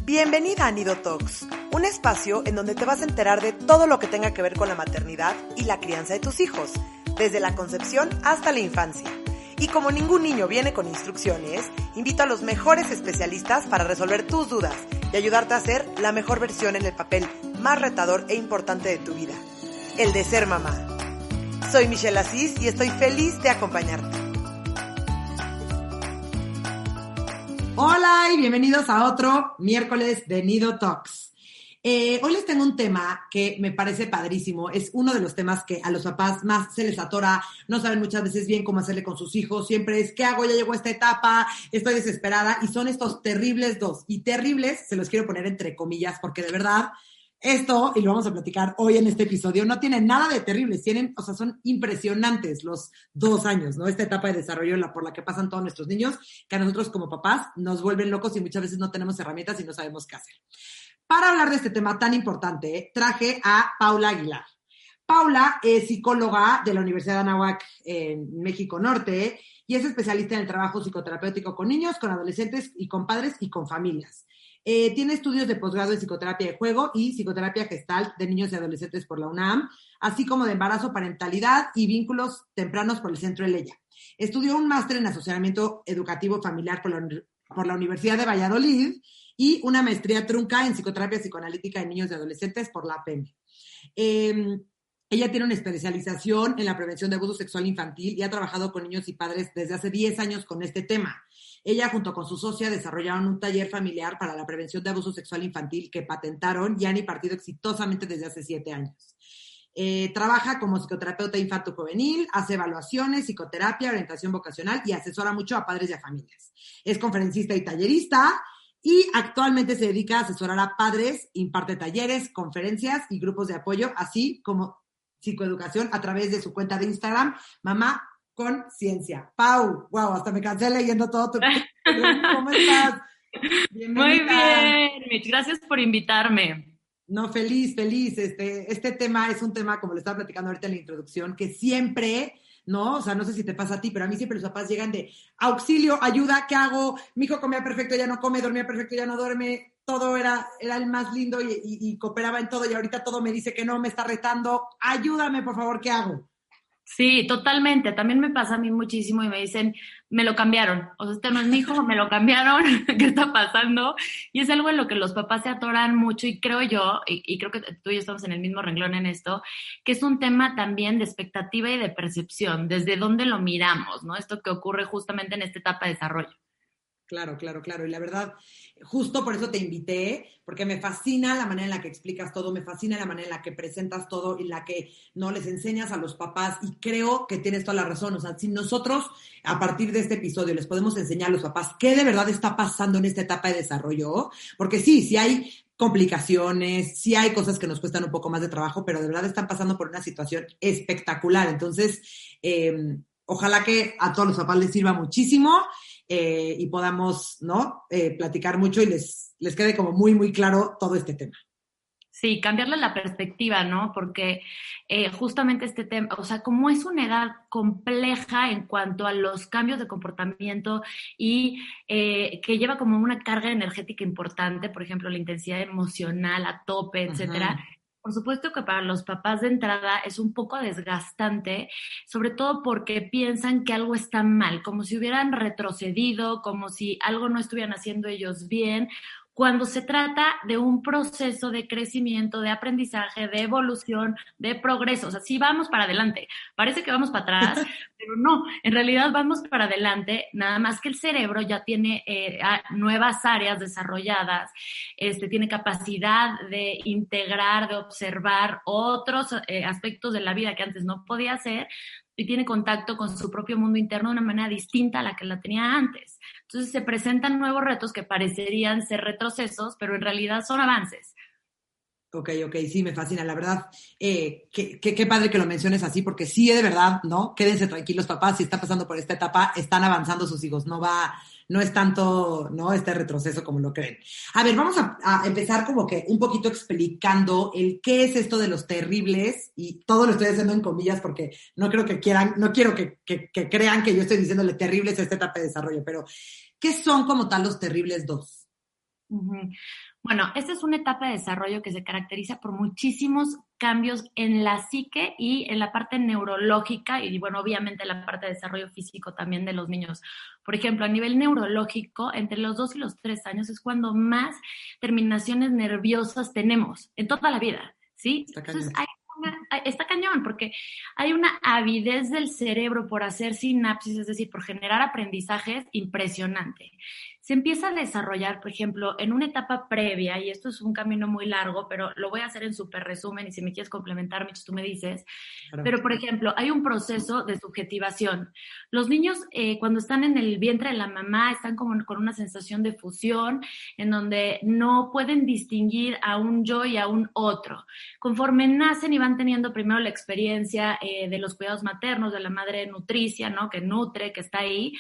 Bienvenida a Nido Talks, un espacio en donde te vas a enterar de todo lo que tenga que ver con la maternidad y la crianza de tus hijos, desde la concepción hasta la infancia. Y como ningún niño viene con instrucciones, invito a los mejores especialistas para resolver tus dudas y ayudarte a ser la mejor versión en el papel más retador e importante de tu vida, el de ser mamá. Soy Michelle Asís y estoy feliz de acompañarte. Hola y bienvenidos a otro miércoles de Nido Talks. Hoy les tengo un tema que me parece padrísimo. Es uno de los temas que a los papás más se les atora. No saben muchas veces bien cómo hacerle con sus hijos. Siempre es, ¿qué hago? Ya llegó esta etapa, estoy desesperada. Y son estos terribles dos. Y terribles, se los quiero poner entre comillas, porque de verdad, esto, y lo vamos a platicar hoy en este episodio, no tienen nada de terribles. Son impresionantes los 2 años, ¿no? Esta etapa de desarrollo por la que pasan todos nuestros niños, que a nosotros como papás nos vuelven locos y muchas veces no tenemos herramientas y no sabemos qué hacer. Para hablar de este tema tan importante, traje a Paula Aguilar. Paula es psicóloga de la Universidad de Anáhuac en México Norte y es especialista en el trabajo psicoterapéutico con niños, con adolescentes y con padres y con familias. Tiene estudios de posgrado en psicoterapia de juego y psicoterapia gestalt de niños y adolescentes por la UNAM, así como de embarazo, parentalidad y vínculos tempranos por el Centro Eleya. Estudió un máster en asociamiento educativo familiar por la Universidad de Valladolid y una maestría trunca en psicoterapia psicoanalítica de niños y adolescentes por la APEM. Ella tiene una especialización en la prevención de abuso sexual infantil y ha trabajado con niños y padres desde hace 10 años con este tema. Ella, junto con su socia, desarrollaron un taller familiar para la prevención de abuso sexual infantil que patentaron y han impartido exitosamente desde hace 7 años. Trabaja como psicoterapeuta infanto-juvenil, hace evaluaciones, psicoterapia, orientación vocacional y asesora mucho a padres y a familias. Es conferencista y tallerista y actualmente se dedica a asesorar a padres, imparte talleres, conferencias y grupos de apoyo, así como psicoeducación a través de su cuenta de Instagram, Mamá con Ciencia. Pau, wow, hasta me cansé leyendo todo tu... ¿Cómo estás? Bienvenida. Muy bien, Mitch, gracias por invitarme. No, feliz. Este tema es un tema, como le estaba platicando ahorita en la introducción, que siempre, ¿no? O sea, no sé si te pasa a ti, pero a mí siempre los papás llegan de auxilio, ayuda, ¿qué hago? Mi hijo comía perfecto, ya no come, dormía perfecto, ya no duerme. Todo era el más lindo y cooperaba en todo y ahorita todo me dice que no, me está retando. Ayúdame, por favor, ¿qué hago? Sí, totalmente. También me pasa a mí muchísimo y me dicen, me lo cambiaron. O sea, este no es mi hijo, me lo cambiaron. ¿Qué está pasando? Y es algo en lo que los papás se atoran mucho y creo yo, y creo que tú y yo estamos en el mismo renglón en esto, que es un tema también de expectativa y de percepción, desde dónde lo miramos, ¿no? Esto que ocurre justamente en esta etapa de desarrollo. Claro. Y la verdad, justo por eso te invité, porque me fascina la manera en la que explicas todo, me fascina la manera en la que presentas todo y la que no les enseñas a los papás y creo que tienes toda la razón. O sea, si nosotros a partir de este episodio les podemos enseñar a los papás qué de verdad está pasando en esta etapa de desarrollo, porque sí hay complicaciones, sí hay cosas que nos cuestan un poco más de trabajo, pero de verdad están pasando por una situación espectacular. Entonces, ojalá que a todos los papás les sirva muchísimo. Y podamos, ¿no? Platicar mucho y les quede como muy, muy claro todo este tema. Sí, cambiarle la perspectiva, ¿no? Porque justamente este tema, o sea, como es una edad compleja en cuanto a los cambios de comportamiento y que lleva como una carga energética importante, por ejemplo, la intensidad emocional a tope, etcétera. Ajá. Por supuesto que para los papás de entrada es un poco desgastante, sobre todo porque piensan que algo está mal, como si hubieran retrocedido, como si algo no estuvieran haciendo ellos bien, cuando se trata de un proceso de crecimiento, de aprendizaje, de evolución, de progreso. O sea, sí vamos para adelante, parece que vamos para atrás, pero no, en realidad vamos para adelante, nada más que el cerebro ya tiene nuevas áreas desarrolladas, tiene capacidad de integrar, de observar otros aspectos de la vida que antes no podía hacer, y tiene contacto con su propio mundo interno de una manera distinta a la que la tenía antes. Entonces se presentan nuevos retos que parecerían ser retrocesos, pero en realidad son avances. Ok, sí, me fascina, la verdad, qué padre que lo menciones así, porque sí, de verdad, ¿no? Quédense tranquilos, papás, si está pasando por esta etapa, están avanzando sus hijos, no es tanto, ¿no? Este retroceso como lo creen. A ver, vamos a empezar como que un poquito explicando el qué es esto de los terribles, y todo lo estoy haciendo en comillas porque no quiero que crean que yo estoy diciéndole terribles a esta etapa de desarrollo, pero ¿qué son como tal los terribles 2? Ujú. Bueno, esta es una etapa de desarrollo que se caracteriza por muchísimos cambios en la psique y en la parte neurológica y, bueno, obviamente la parte de desarrollo físico también de los niños. Por ejemplo, a nivel neurológico, entre los 2 y los 3 años es cuando más terminaciones nerviosas tenemos en toda la vida, ¿sí? Entonces, está cañón, porque hay una avidez del cerebro por hacer sinapsis, es decir, por generar aprendizajes impresionante. Se empieza a desarrollar, por ejemplo, en una etapa previa, y esto es un camino muy largo, pero lo voy a hacer en súper resumen, y si me quieres complementar, Mitch, tú me dices. Claro. Pero, por ejemplo, hay un proceso de subjetivación. Los niños, cuando están en el vientre de la mamá, están como con una sensación de fusión, en donde no pueden distinguir a un yo y a un otro. Conforme nacen y van teniendo primero la experiencia de los cuidados maternos, de la madre nutricia, ¿no? Que nutre, que está ahí,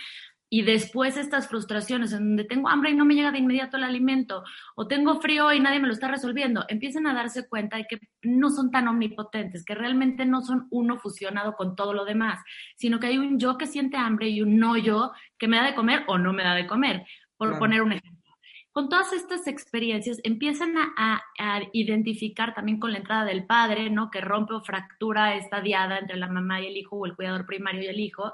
y después estas frustraciones en donde tengo hambre y no me llega de inmediato el alimento, o tengo frío y nadie me lo está resolviendo, empiezan a darse cuenta de que no son tan omnipotentes, que realmente no son uno fusionado con todo lo demás, sino que hay un yo que siente hambre y un no yo que me da de comer o no me da de comer, por poner un ejemplo. Con todas estas experiencias empiezan a identificar también con la entrada del padre, ¿no? Que rompe o fractura esta diada entre la mamá y el hijo, o el cuidador primario y el hijo,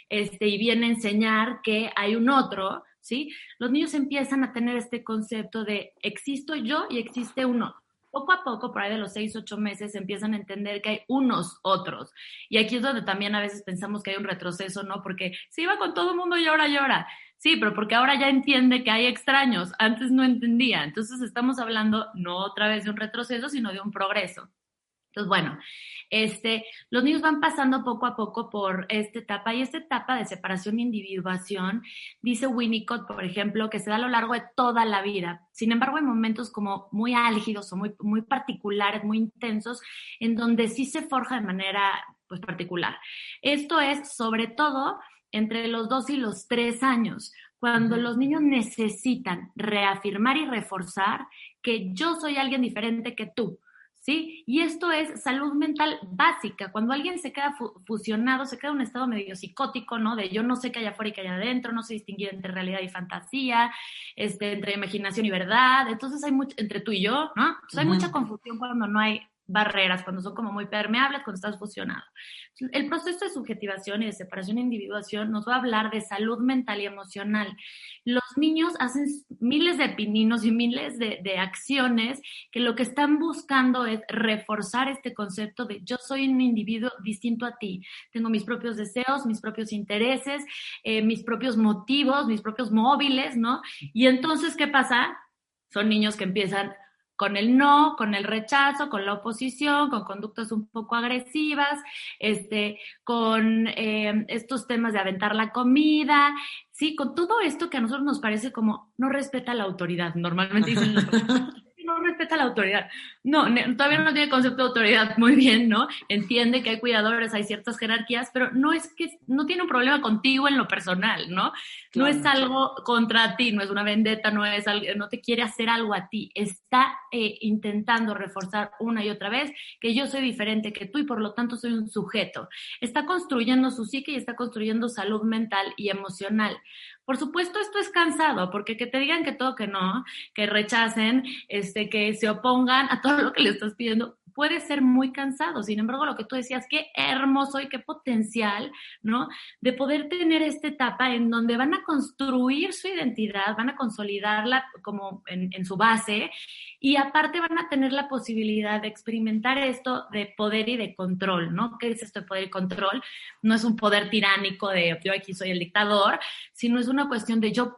y viene a enseñar que hay un otro, ¿sí? Los niños empiezan a tener este concepto de existo yo y existe uno. Poco a poco, por ahí de los 6, 8 meses, empiezan a entender que hay unos otros. Y aquí es donde también a veces pensamos que hay un retroceso, ¿no? Porque se iba con todo el mundo y llora. Sí, pero porque ahora ya entiende que hay extraños. Antes no entendía. Entonces estamos hablando no otra vez de un retroceso, sino de un progreso. Entonces, bueno, los niños van pasando poco a poco por esta etapa, y esta etapa de separación e individuación, dice Winnicott, por ejemplo, que se da a lo largo de toda la vida. Sin embargo, hay momentos como muy álgidos o muy particulares, muy intensos, en donde sí se forja de manera, pues, particular. Esto es, sobre todo, entre los 2 y los 3 años, cuando los niños necesitan reafirmar y reforzar que yo soy alguien diferente que tú, ¿sí? Y esto es salud mental básica. Cuando alguien se queda fusionado, se queda en un estado medio psicótico, ¿no? De yo no sé qué hay afuera y qué hay adentro, no sé distinguir entre realidad y fantasía, entre imaginación y verdad. Entonces hay mucho, entre tú y yo, ¿no? Entonces hay mucha confusión cuando no hay barreras, cuando son como muy permeables, cuando estás fusionado. El proceso de subjetivación y de separación e individuación nos va a hablar de salud mental y emocional. Los niños hacen miles de pininos y miles de acciones que lo que están buscando es reforzar este concepto de yo soy un individuo distinto a ti. Tengo mis propios deseos, mis propios intereses, mis propios motivos, mis propios móviles, ¿no? Y entonces, ¿qué pasa? Son niños que empiezan con el no, con el rechazo, con la oposición, con conductas un poco agresivas, con estos temas de aventar la comida, sí, con todo esto que a nosotros nos parece como no respeta la autoridad. Normalmente dicen no respeta la autoridad. No, todavía no tiene concepto de autoridad muy bien, ¿no? Entiende que hay cuidadores, hay ciertas jerarquías, pero no es que no tiene un problema contigo en lo personal, ¿no? Claro, no es algo contra ti, no es una vendetta, no te quiere hacer algo a ti. Está intentando reforzar una y otra vez que yo soy diferente que tú y por lo tanto soy un sujeto. Está construyendo su psique y está construyendo salud mental y emocional. Por supuesto, esto es cansado, porque que te digan que todo que no, que rechacen, que se opongan a todo lo que le estás pidiendo, puede ser muy cansado. Sin embargo, lo que tú decías, qué hermoso y qué potencial, ¿no? De poder tener esta etapa en donde van a construir su identidad, van a consolidarla como en su base, y aparte van a tener la posibilidad de experimentar esto de poder y de control, ¿no? ¿Qué es esto de poder y control? No es un poder tiránico de yo aquí soy el dictador, sino es una cuestión de yo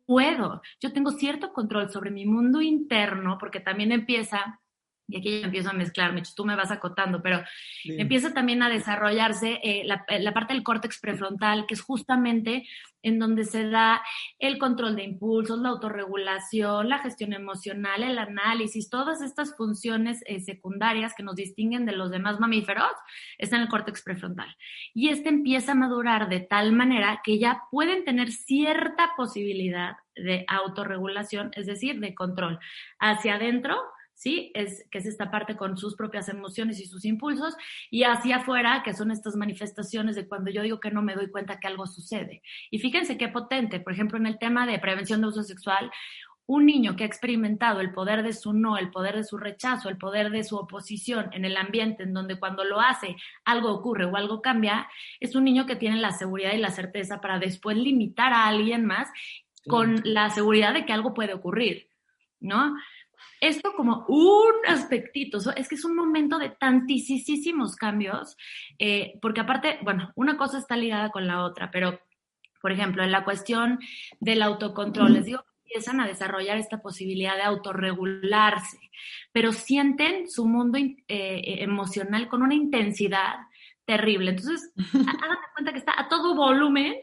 puedo, yo tengo cierto control sobre mi mundo interno, porque también empieza, y aquí ya empiezo a mezclar, Mitch, tú me vas acotando, pero bien, empieza también a desarrollarse la parte del córtex prefrontal, que es justamente en donde se da el control de impulsos, la autorregulación, la gestión emocional, el análisis, todas estas funciones secundarias que nos distinguen de los demás mamíferos, están en el córtex prefrontal. Y empieza a madurar de tal manera que ya pueden tener cierta posibilidad de autorregulación, es decir, de control hacia adentro, ¿sí? Que es esta parte con sus propias emociones y sus impulsos, y hacia afuera, que son estas manifestaciones de cuando yo digo que no me doy cuenta que algo sucede. Y fíjense qué potente, por ejemplo, en el tema de prevención de abuso sexual, un niño que ha experimentado el poder de su no, el poder de su rechazo, el poder de su oposición en el ambiente en donde cuando lo hace algo ocurre o algo cambia, es un niño que tiene la seguridad y la certeza para después limitar a alguien más con la seguridad de que algo puede ocurrir, ¿no? Esto como un aspectito, es que es un momento de tantísimos cambios, porque aparte, bueno, una cosa está ligada con la otra, pero, por ejemplo, en la cuestión del autocontrol, les digo que empiezan a desarrollar esta posibilidad de autorregularse, pero sienten su mundo emocional con una intensidad terrible. Entonces, hagan de cuenta que está a todo volumen,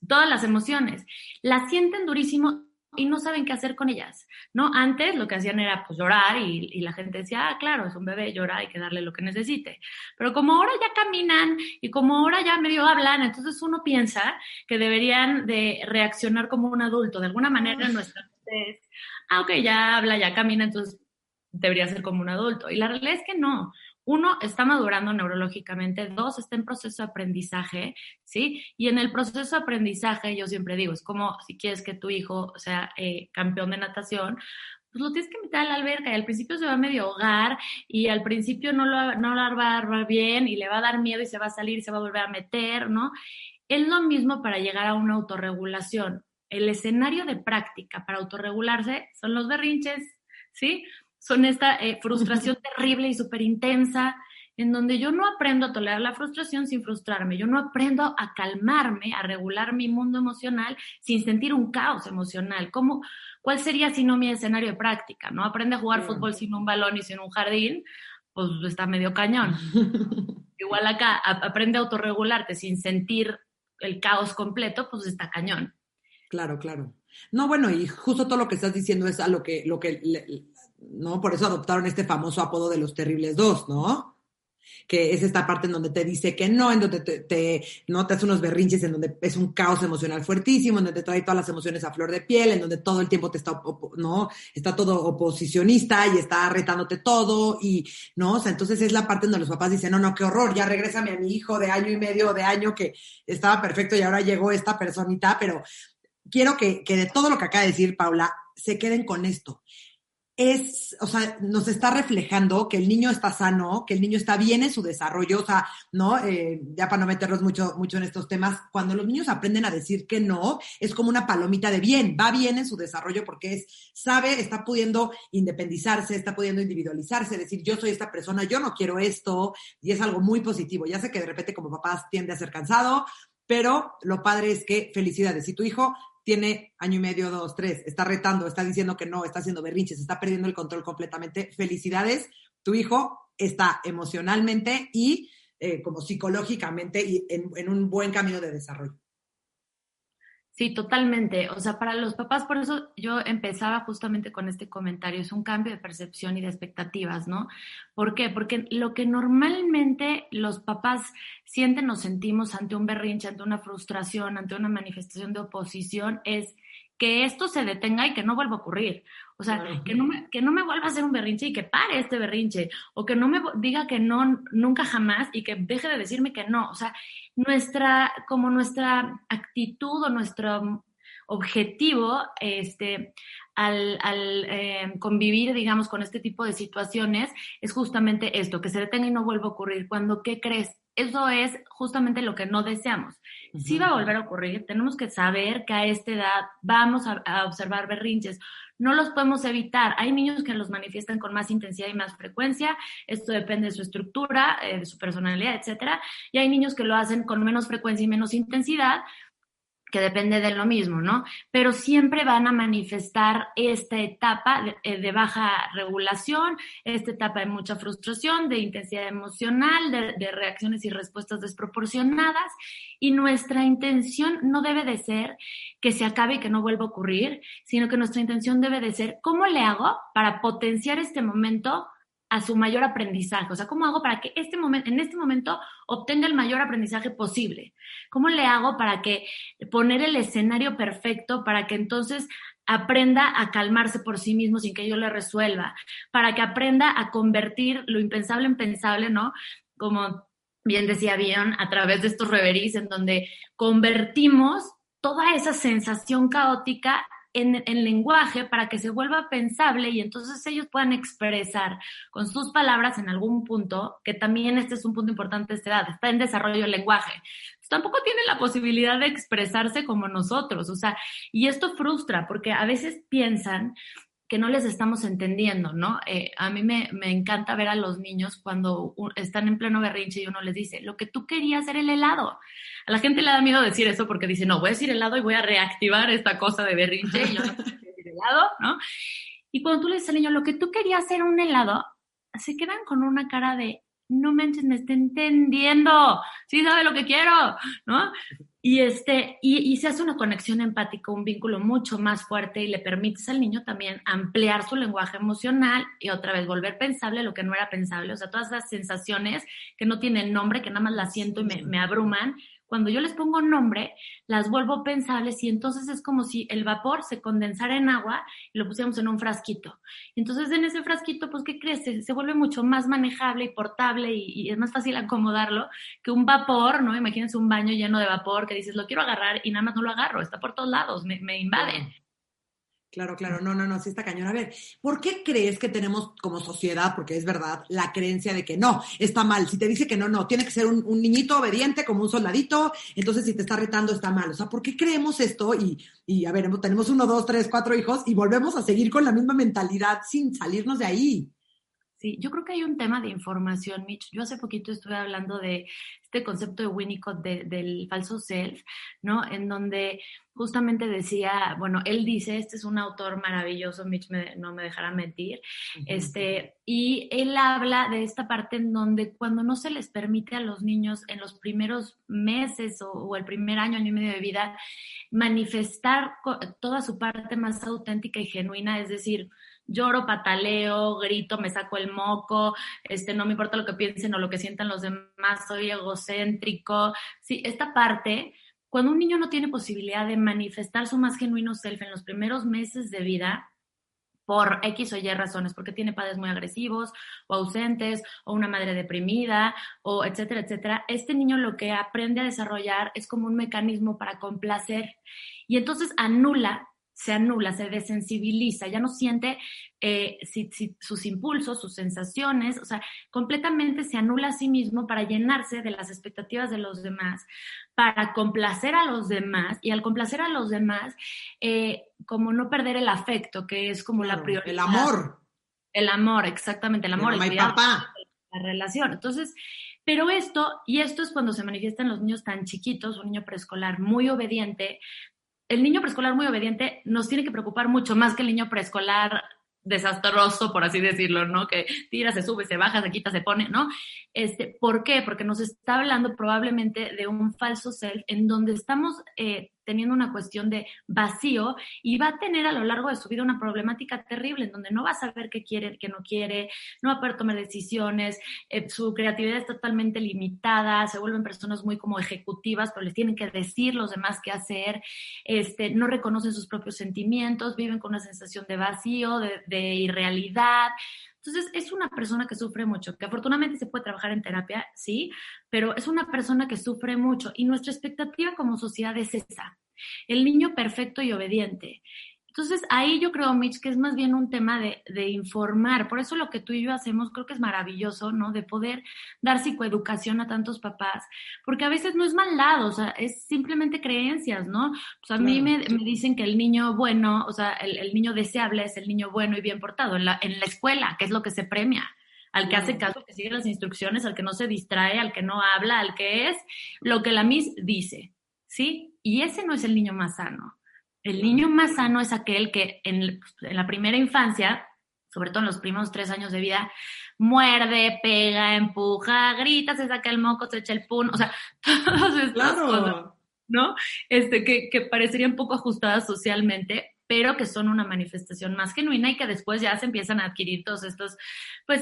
todas las emociones, las sienten durísimo y no saben qué hacer con ellas, ¿no? Antes lo que hacían era pues llorar y la gente decía, claro, es un bebé, llora, hay que darle lo que necesite. Pero como ahora ya caminan y como ahora ya medio hablan, entonces uno piensa que deberían de reaccionar como un adulto. De alguna manera nuestra mente es, ok, ya habla, ya camina, entonces debería ser como un adulto. Y la realidad es que no. Uno, está madurando neurológicamente. Dos, está en proceso de aprendizaje, ¿sí? Y en el proceso de aprendizaje, yo siempre digo, es como si quieres que tu hijo sea campeón de natación, pues lo tienes que meter a la alberca y al principio se va a medio ahogar y al principio no lo va a agarrar bien y le va a dar miedo y se va a salir y se va a volver a meter, ¿no? Es lo mismo para llegar a una autorregulación. El escenario de práctica para autorregularse son los berrinches, ¿sí? Son esta frustración terrible y súper intensa, en donde yo no aprendo a tolerar la frustración sin frustrarme, yo no aprendo a calmarme, a regular mi mundo emocional sin sentir un caos emocional. ¿Cuál sería si no mi escenario de práctica? ¿No? Aprende a jugar fútbol sin un balón y sin un jardín, pues está medio cañón. Igual acá, aprende a autorregularte sin sentir el caos completo, pues está cañón. Claro, claro. No, bueno, y justo todo lo que estás diciendo es a lo que ¿no? Por eso adoptaron este famoso apodo de los terribles dos, ¿no? Que es esta parte en donde te dice que no, en donde no te hace unos berrinches, en donde es un caos emocional fuertísimo, en donde te trae todas las emociones a flor de piel, en donde todo el tiempo te está, ¿no? Está todo oposicionista y está retándote todo y, ¿no? O sea, entonces es la parte en donde los papás dicen, no, qué horror, ya regrésame a mi hijo de año y medio, de año que estaba perfecto y ahora llegó esta personita, pero quiero que de todo lo que acaba de decir Paula, se queden con esto. O sea, nos está reflejando que el niño está sano, que el niño está bien en su desarrollo, o sea, ¿no? Ya para no meternos mucho en estos temas, cuando los niños aprenden a decir que no, es como una palomita de bien, va bien en su desarrollo porque sabe, está pudiendo independizarse, está pudiendo individualizarse, decir, yo soy esta persona, yo no quiero esto, y es algo muy positivo. Ya sé que de repente como papás tiende a ser cansado, pero lo padre es que felicidades. Si tu hijo tiene año y medio, 2, 3, está retando, está diciendo que no, está haciendo berrinches, está perdiendo el control completamente, felicidades, tu hijo está emocionalmente y como psicológicamente y en un buen camino de desarrollo. Sí, totalmente. O sea, para los papás, por eso yo empezaba justamente con este comentario, es un cambio de percepción y de expectativas, ¿no? ¿Por qué? Porque lo que normalmente los papás sienten o sentimos ante un berrinche, ante una frustración, ante una manifestación de oposición, es que esto se detenga y que no vuelva a ocurrir. O sea, que no me vuelva a hacer un berrinche y que pare este berrinche. O que no me diga que no, nunca jamás y que deje de decirme que no. O sea, nuestra actitud o nuestro objetivo al convivir, digamos, con este tipo de situaciones es justamente esto, que se detenga y no vuelva a ocurrir. Cuando, ¿qué crees? Eso es justamente lo que no deseamos. Sí va a volver a ocurrir, tenemos que saber que a esta edad vamos a observar berrinches. No los podemos evitar. Hay niños que los manifiestan con más intensidad y más frecuencia. Esto depende de su estructura, de su personalidad, etcétera. Y hay niños que lo hacen con menos frecuencia y menos intensidad, que depende de lo mismo, ¿no? Pero siempre van a manifestar esta etapa de baja regulación, esta etapa de mucha frustración, de intensidad emocional, de reacciones y respuestas desproporcionadas, y nuestra intención no debe de ser que se acabe y que no vuelva a ocurrir, sino que nuestra intención debe de ser, ¿cómo le hago para potenciar este momento a su mayor aprendizaje? O sea, ¿cómo hago para que en este momento obtenga el mayor aprendizaje posible? ¿Cómo le hago para que poner el escenario perfecto para que entonces aprenda a calmarse por sí mismo sin que yo le resuelva? Para que aprenda a convertir lo impensable en pensable, ¿no? Como bien decía Bion, a través de estos reverís en donde convertimos toda esa sensación caótica en lenguaje para que se vuelva pensable y entonces ellos puedan expresar con sus palabras en algún punto, que también este es un punto importante de esta edad, está en desarrollo el lenguaje. Pues tampoco tienen la posibilidad de expresarse como nosotros, o sea, y esto frustra porque a veces piensan que no les estamos entendiendo, ¿no? A mí me encanta ver a los niños cuando están en pleno berrinche y uno les dice, lo que tú querías era el helado. A la gente le da miedo decir eso porque dice, no, voy a decir helado y voy a reactivar esta cosa de berrinche y yo no quiero decir helado, ¿no? Y cuando tú le dices al niño, lo que tú querías era un helado, se quedan con una cara de, no manches, me está entendiendo, sí sabe lo que quiero, ¿no? Y se hace una conexión empática, un vínculo mucho más fuerte y le permites al niño también ampliar su lenguaje emocional y otra vez volver pensable lo que no era pensable. O sea, todas esas sensaciones que no tienen nombre, que nada más las siento y me abruman. Cuando yo les pongo nombre, las vuelvo pensables y entonces es como si el vapor se condensara en agua y lo pusiéramos en un frasquito. Entonces en ese frasquito, pues, ¿qué crees? Se vuelve mucho más manejable y portable y es más fácil acomodarlo que un vapor, ¿no? Imagínense un baño lleno de vapor que dices, lo quiero agarrar y nada más no lo agarro, está por todos lados, me invade. Claro, no, sí está cañón. A ver, ¿por qué crees que tenemos como sociedad, porque es verdad, la creencia de que no, está mal? Si te dice que no, tiene que ser un niñito obediente como un soldadito, entonces si te está retando está mal. O sea, ¿por qué creemos esto? Y a ver, tenemos 1, 2, 3, 4 hijos y volvemos a seguir con la misma mentalidad sin salirnos de ahí. Sí, yo creo que hay un tema de información, Mitch. Yo hace poquito estuve hablando de este concepto de Winnicott del falso self, ¿no? En donde justamente decía, bueno, él dice, este es un autor maravilloso, Mitch no me dejará mentir, y él habla de esta parte en donde cuando no se les permite a los niños en los primeros meses o el primer año y medio de vida manifestar toda su parte más auténtica y genuina, es decir, lloro, pataleo, grito, me saco el moco, no me importa lo que piensen o lo que sientan los demás, soy egocéntrico. Sí, esta parte, cuando un niño no tiene posibilidad de manifestar su más genuino self en los primeros meses de vida, por X o Y razones, porque tiene padres muy agresivos o ausentes o una madre deprimida o etcétera, etcétera, este niño lo que aprende a desarrollar es como un mecanismo para complacer y entonces se anula, se desensibiliza, ya no siente sus impulsos, sus sensaciones, o sea, completamente se anula a sí mismo para llenarse de las expectativas de los demás, para complacer a los demás, y al complacer a los demás, como no perder el afecto, que es como la prioridad. El amor. El amor, exactamente, el amor. Mamá y papá. La relación. Entonces, pero esto es cuando se manifiestan los niños tan chiquitos, un niño preescolar muy obediente. El niño preescolar muy obediente nos tiene que preocupar mucho más que el niño preescolar desastroso, por así decirlo, ¿no? Que tira, se sube, se baja, se quita, se pone, ¿no? ¿Por qué? Porque nos está hablando probablemente de un falso self en donde estamos teniendo una cuestión de vacío y va a tener a lo largo de su vida una problemática terrible en donde no va a saber qué quiere, qué no quiere, no va a poder tomar decisiones, su creatividad es totalmente limitada, se vuelven personas muy como ejecutivas, pero les tienen que decir los demás qué hacer, no reconocen sus propios sentimientos, viven con una sensación de vacío, de irrealidad. Entonces, es una persona que sufre mucho, que afortunadamente se puede trabajar en terapia, sí, pero es una persona que sufre mucho y nuestra expectativa como sociedad es esa, el niño perfecto y obediente. Entonces, ahí yo creo, Mitch, que es más bien un tema de informar. Por eso lo que tú y yo hacemos creo que es maravilloso, ¿no? De poder dar psicoeducación a tantos papás, porque a veces no es maldad, o sea, es simplemente creencias, ¿no? Pues a mí me dicen que el niño bueno, o sea, el niño deseable es el niño bueno y bien portado en la escuela, que es lo que se premia. Al que hace caso, que sigue las instrucciones, al que no se distrae, al que no habla, al que es lo que la Miss dice, ¿sí? Y ese no es el niño más sano. El niño más sano es aquel que en la primera infancia, sobre todo en los primeros 3 años de vida, muerde, pega, empuja, grita, se saca el moco, se echa el pun, o sea, todas estas cosas, ¿no? Que parecerían poco ajustadas socialmente, pero que son una manifestación más genuina y que después ya se empiezan a adquirir todos estos, pues,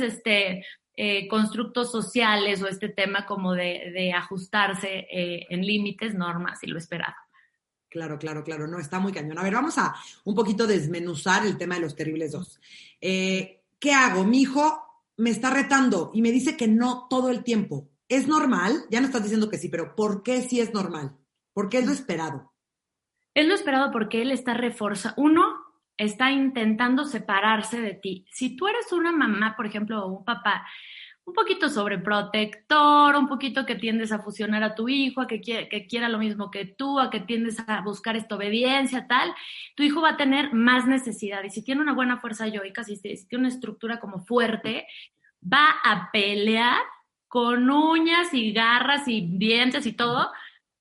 constructos sociales o este tema como de ajustarse en límites, normas y lo esperado. Claro, no, está muy cañón. A ver, vamos a un poquito desmenuzar el tema de los terribles 2. ¿Qué hago? Mi hijo me está retando y me dice que no todo el tiempo. ¿Es normal? Ya no estás diciendo que sí, pero ¿por qué sí es normal? ¿Por qué es lo esperado? Es lo esperado porque él está reforzando, uno, está intentando separarse de ti. Si tú eres una mamá, por ejemplo, o un papá, un poquito sobreprotector, un poquito que tiendes a fusionar a tu hijo, a que quiera lo mismo que tú, a que tiendes a buscar esta obediencia, tal, tu hijo va a tener más necesidad. Y si tiene una buena fuerza yoica, si tiene una estructura como fuerte, va a pelear con uñas y garras y dientes y todo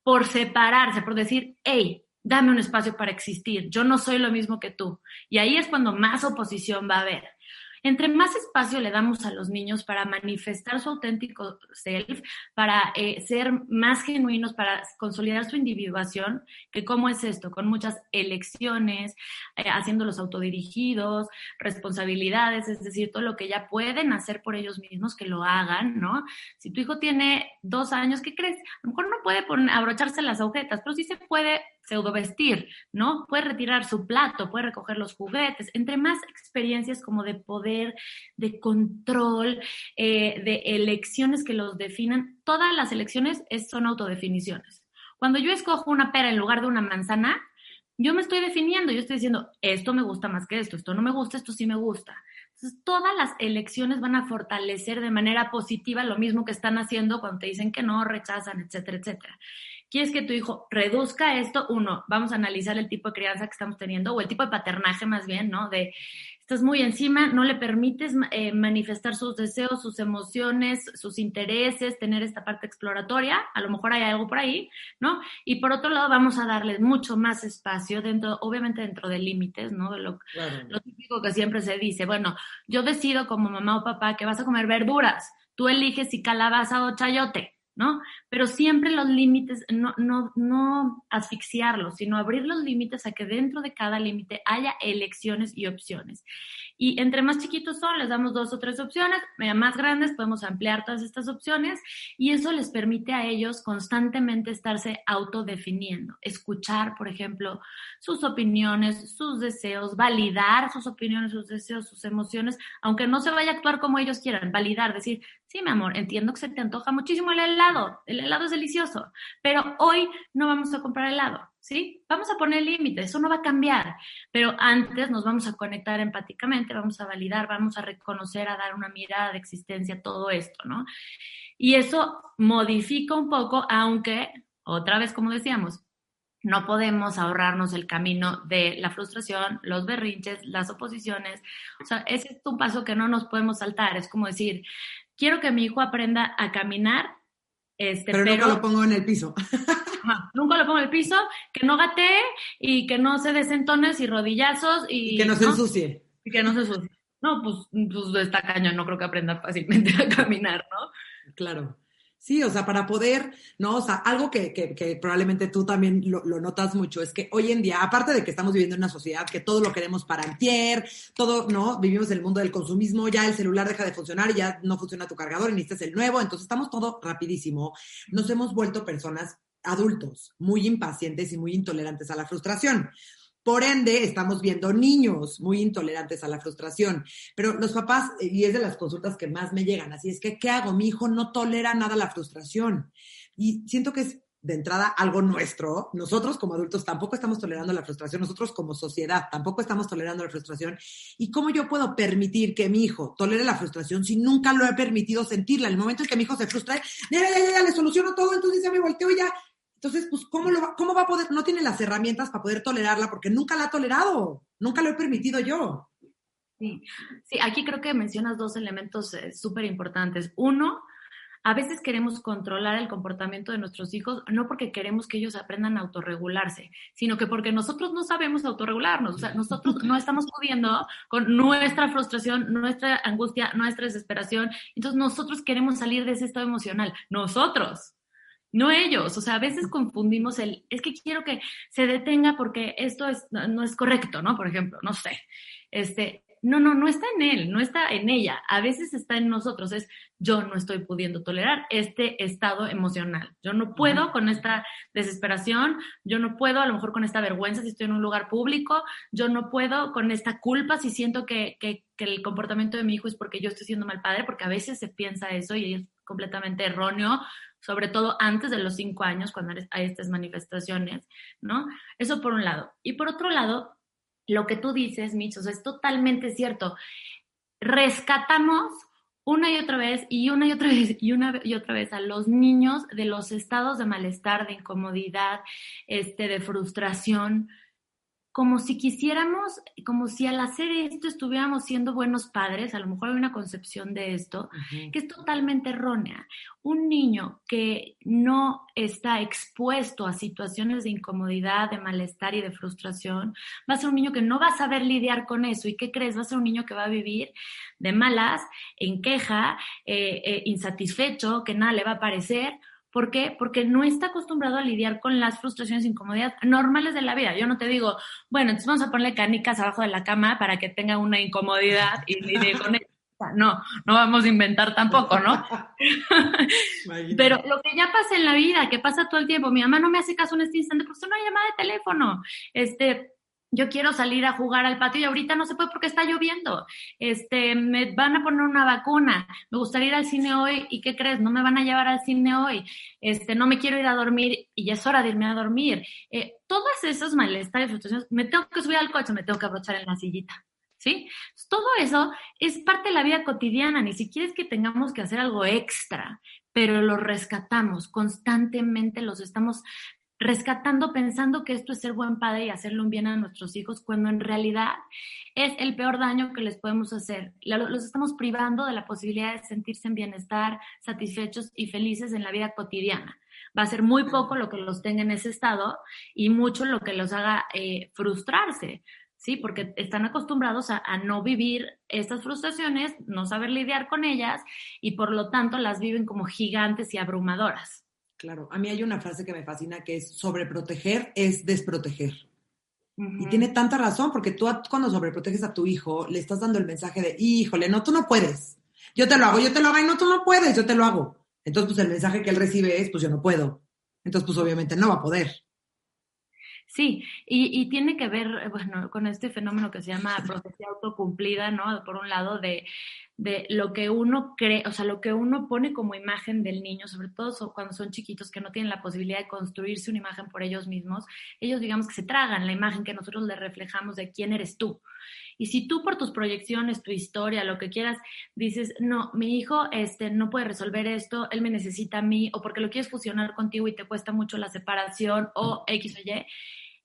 por separarse, por decir, hey, dame un espacio para existir, yo no soy lo mismo que tú. Y ahí es cuando más oposición va a haber. Entre más espacio le damos a los niños para manifestar su auténtico self, para ser más genuinos, para consolidar su individuación, que cómo es esto, con muchas elecciones, haciéndolos autodirigidos, responsabilidades, es decir, todo lo que ya pueden hacer por ellos mismos, que lo hagan, ¿no? Si tu hijo tiene 2 años, ¿qué crees? A lo mejor no puede abrocharse las agujetas, pero sí se puede pseudo vestir, ¿no? Puede retirar su plato, puede recoger los juguetes. Entre más experiencias como de poder, de control, de elecciones que los definan, todas las elecciones son autodefiniciones. Cuando yo escojo una pera en lugar de una manzana, yo me estoy definiendo, yo estoy diciendo, esto me gusta más que esto no me gusta, esto sí me gusta. Entonces, todas las elecciones van a fortalecer de manera positiva lo mismo que están haciendo cuando te dicen que no, rechazan, etcétera, etcétera. ¿Quieres que tu hijo reduzca esto? Uno, vamos a analizar el tipo de crianza que estamos teniendo, o el tipo de paternaje más bien, ¿no? De, estás muy encima, no le permites manifestar sus deseos, sus emociones, sus intereses, tener esta parte exploratoria, a lo mejor hay algo por ahí, ¿no? Y por otro lado, vamos a darles mucho más espacio, obviamente dentro de límites, ¿no? De lo típico que siempre se dice, bueno, yo decido como mamá o papá que vas a comer verduras, tú eliges si calabaza o chayote, ¿no? Pero siempre los límites, no asfixiarlos, sino abrir los límites a que dentro de cada límite haya elecciones y opciones. Y entre más chiquitos son, les damos 2 o 3 opciones, más grandes podemos ampliar todas estas opciones y eso les permite a ellos constantemente estarse autodefiniendo, escuchar, por ejemplo, sus opiniones, sus deseos, validar sus opiniones, sus deseos, sus emociones, aunque no se vaya a actuar como ellos quieran, validar, decir, sí, mi amor, entiendo que se te antoja muchísimo el helado es delicioso, pero hoy no vamos a comprar helado, ¿sí? Vamos a poner límites, eso no va a cambiar, pero antes nos vamos a conectar empáticamente, vamos a validar, vamos a reconocer, a dar una mirada de existencia, todo esto, ¿no? Y eso modifica un poco, aunque, otra vez, como decíamos, no podemos ahorrarnos el camino de la frustración, los berrinches, las oposiciones. O sea, ese es un paso que no nos podemos saltar. Es como decir, quiero que mi hijo aprenda a caminar, pero nunca lo pongo en el piso. Nunca lo pongo en el piso, que no gatee y que no se desentones y rodillazos. Y que no se ensucie. Y que no se ensucie. No, pues está cañón, no creo que aprenda fácilmente a caminar, ¿no? Claro. Sí, o sea, para poder, ¿no? O sea, algo que probablemente tú también lo notas mucho es que hoy en día, aparte de que estamos viviendo en una sociedad que todo lo queremos para antier, todo, ¿no? Vivimos en el mundo del consumismo, ya el celular deja de funcionar y ya no funciona tu cargador y necesitas el nuevo, entonces estamos todo rapidísimo. Nos hemos vuelto personas adultos muy impacientes y muy intolerantes a la frustración. Por ende, estamos viendo niños muy intolerantes a la frustración. Pero los papás, y es de las consultas que más me llegan, así es que, ¿qué hago? Mi hijo no tolera nada la frustración. Y siento que es, de entrada, algo nuestro. Nosotros como adultos tampoco estamos tolerando la frustración. Nosotros como sociedad tampoco estamos tolerando la frustración. ¿Y cómo yo puedo permitir que mi hijo tolere la frustración si nunca lo he permitido sentirla? En el momento en que mi hijo se frustra, ya, le soluciono todo, entonces ya me volteo y ya. Entonces, pues, ¿cómo va a poder? No tiene las herramientas para poder tolerarla porque nunca la ha tolerado, nunca lo he permitido yo. Sí, aquí creo que mencionas 2 elementos súper importantes. Uno, a veces queremos controlar el comportamiento de nuestros hijos, no porque queremos que ellos aprendan a autorregularse, sino que porque nosotros no sabemos autorregularnos. O sea, nosotros no estamos pudiendo con nuestra frustración, nuestra angustia, nuestra desesperación. Entonces, nosotros queremos salir de ese estado emocional. Nosotros. No ellos, o sea, a veces confundimos es que quiero que se detenga porque esto no es correcto, ¿no? Por ejemplo, no sé, no está en él, no está en ella, a veces está en nosotros, yo no estoy pudiendo tolerar este estado emocional, yo no puedo con esta desesperación, yo no puedo a lo mejor con esta vergüenza si estoy en un lugar público, yo no puedo con esta culpa si siento que el comportamiento de mi hijo es porque yo estoy siendo mal padre, porque a veces se piensa eso y completamente erróneo, sobre todo antes de los 5 años, cuando hay estas manifestaciones, ¿no? Eso por un lado. Y por otro lado, lo que tú dices, Mitch, o sea, es totalmente cierto. Rescatamos una y otra vez y una y otra vez y una y otra vez a los niños de los estados de malestar, de incomodidad, de frustración, como si quisiéramos, como si al hacer esto estuviéramos siendo buenos padres. A lo mejor hay una concepción de esto que es totalmente errónea. Un niño que no está expuesto a situaciones de incomodidad, de malestar y de frustración, va a ser un niño que no va a saber lidiar con eso. ¿Y qué crees? Va a ser un niño que va a vivir de malas, en queja, insatisfecho, que nada le va a parecer. ¿Por qué? Porque no está acostumbrado a lidiar con las frustraciones e incomodidades normales de la vida. Yo no te digo, bueno, entonces vamos a ponerle canicas abajo de la cama para que tenga una incomodidad y lidie con ella. No vamos a inventar tampoco, ¿no? Pero lo que ya pasa en la vida, que pasa todo el tiempo, mi mamá no me hace caso en este instante porque es una llamada de teléfono. Yo quiero salir a jugar al patio y ahorita no se puede porque está lloviendo. Me van a poner una vacuna. Me gustaría ir al cine hoy y ¿qué crees? No me van a llevar al cine hoy. No me quiero ir a dormir y ya es hora de irme a dormir. Todos esos malestares, frustraciones, me tengo que subir al coche, me tengo que abrochar en la sillita. ¿Sí? Todo eso es parte de la vida cotidiana. Ni siquiera es que tengamos que hacer algo extra, pero lo rescatamos constantemente, los estamos rescatando pensando que esto es ser buen padre y hacerle un bien a nuestros hijos, cuando en realidad es el peor daño que les podemos hacer. Los estamos privando de la posibilidad de sentirse en bienestar, satisfechos y felices en la vida cotidiana. Va a ser muy poco lo que los tenga en ese estado y mucho lo que los haga frustrarse, ¿sí? Porque están acostumbrados a no vivir estas frustraciones, no saber lidiar con ellas y por lo tanto las viven como gigantes y abrumadoras. Claro, a mí hay una frase que me fascina que es: sobreproteger es desproteger. Y tiene tanta razón, porque tú cuando sobreproteges a tu hijo, le estás dando el mensaje de, híjole, no, tú no puedes. Yo te lo hago, y no, tú no puedes, yo te lo hago. Entonces, pues el mensaje que él recibe es, pues yo no puedo. Entonces, pues obviamente no va a poder. Sí, y tiene que ver, bueno, con este fenómeno que se llama profecía autocumplida, ¿no? Por un lado, de lo que uno cree, o sea, lo que uno pone como imagen del niño, sobre todo cuando son chiquitos que no tienen la posibilidad de construirse una imagen por ellos mismos, ellos digamos que se tragan la imagen que nosotros les reflejamos de quién eres tú. Y si tú por tus proyecciones, tu historia, lo que quieras, dices, no, mi hijo no puede resolver esto, él me necesita a mí, o porque lo quieres fusionar contigo y te cuesta mucho la separación, o X o Y,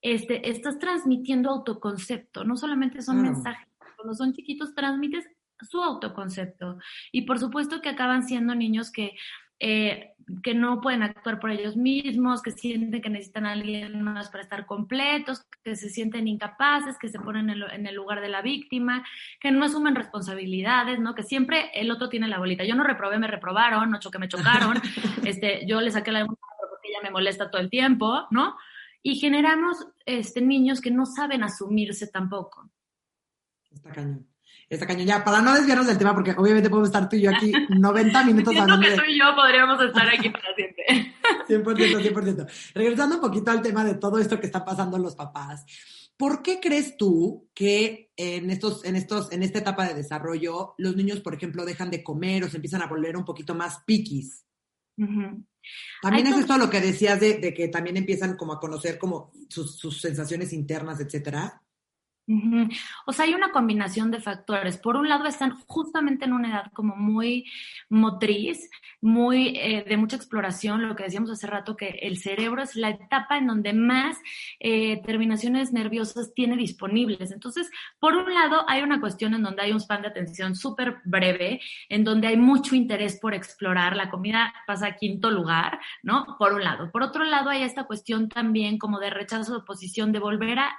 estás transmitiendo autoconcepto. No solamente son mensajes, cuando son chiquitos transmites su autoconcepto. Y por supuesto que acaban siendo niños que no pueden actuar por ellos mismos, que sienten que necesitan a alguien más para estar completos, que se sienten incapaces, que se ponen en el lugar de la víctima, que no asumen responsabilidades, ¿no? Que siempre el otro tiene la bolita. Yo no reprobé, me reprobaron, no choqué, me chocaron, yo le saqué la porque ella me molesta todo el tiempo, ¿no? Y generamos niños que no saben asumirse tampoco. Está cañón. Ya, para no desviarnos del tema, porque obviamente podemos estar tú y yo aquí 90 minutos hablando que tú y yo podríamos estar aquí para siempre. 100%. Regresando un poquito al tema de todo esto que está pasando los papás, ¿por qué crees tú que en esta etapa de desarrollo los niños, por ejemplo, dejan de comer o se empiezan a volver un poquito más piquis? Uh-huh. También es esto lo que decías de que también empiezan como a conocer como sus sensaciones internas, etcétera. Uh-huh. O sea, hay una combinación de factores. Por un lado, están justamente en una edad como muy motriz, muy de mucha exploración, lo que decíamos hace rato, que el cerebro es la etapa en donde más terminaciones nerviosas tiene disponibles. Entonces, por un lado, hay una cuestión en donde hay un span de atención súper breve, en donde hay mucho interés por explorar. La comida pasa a quinto lugar, ¿no? Por un lado. Por otro lado, hay esta cuestión también como de rechazo, de oposición, de volver a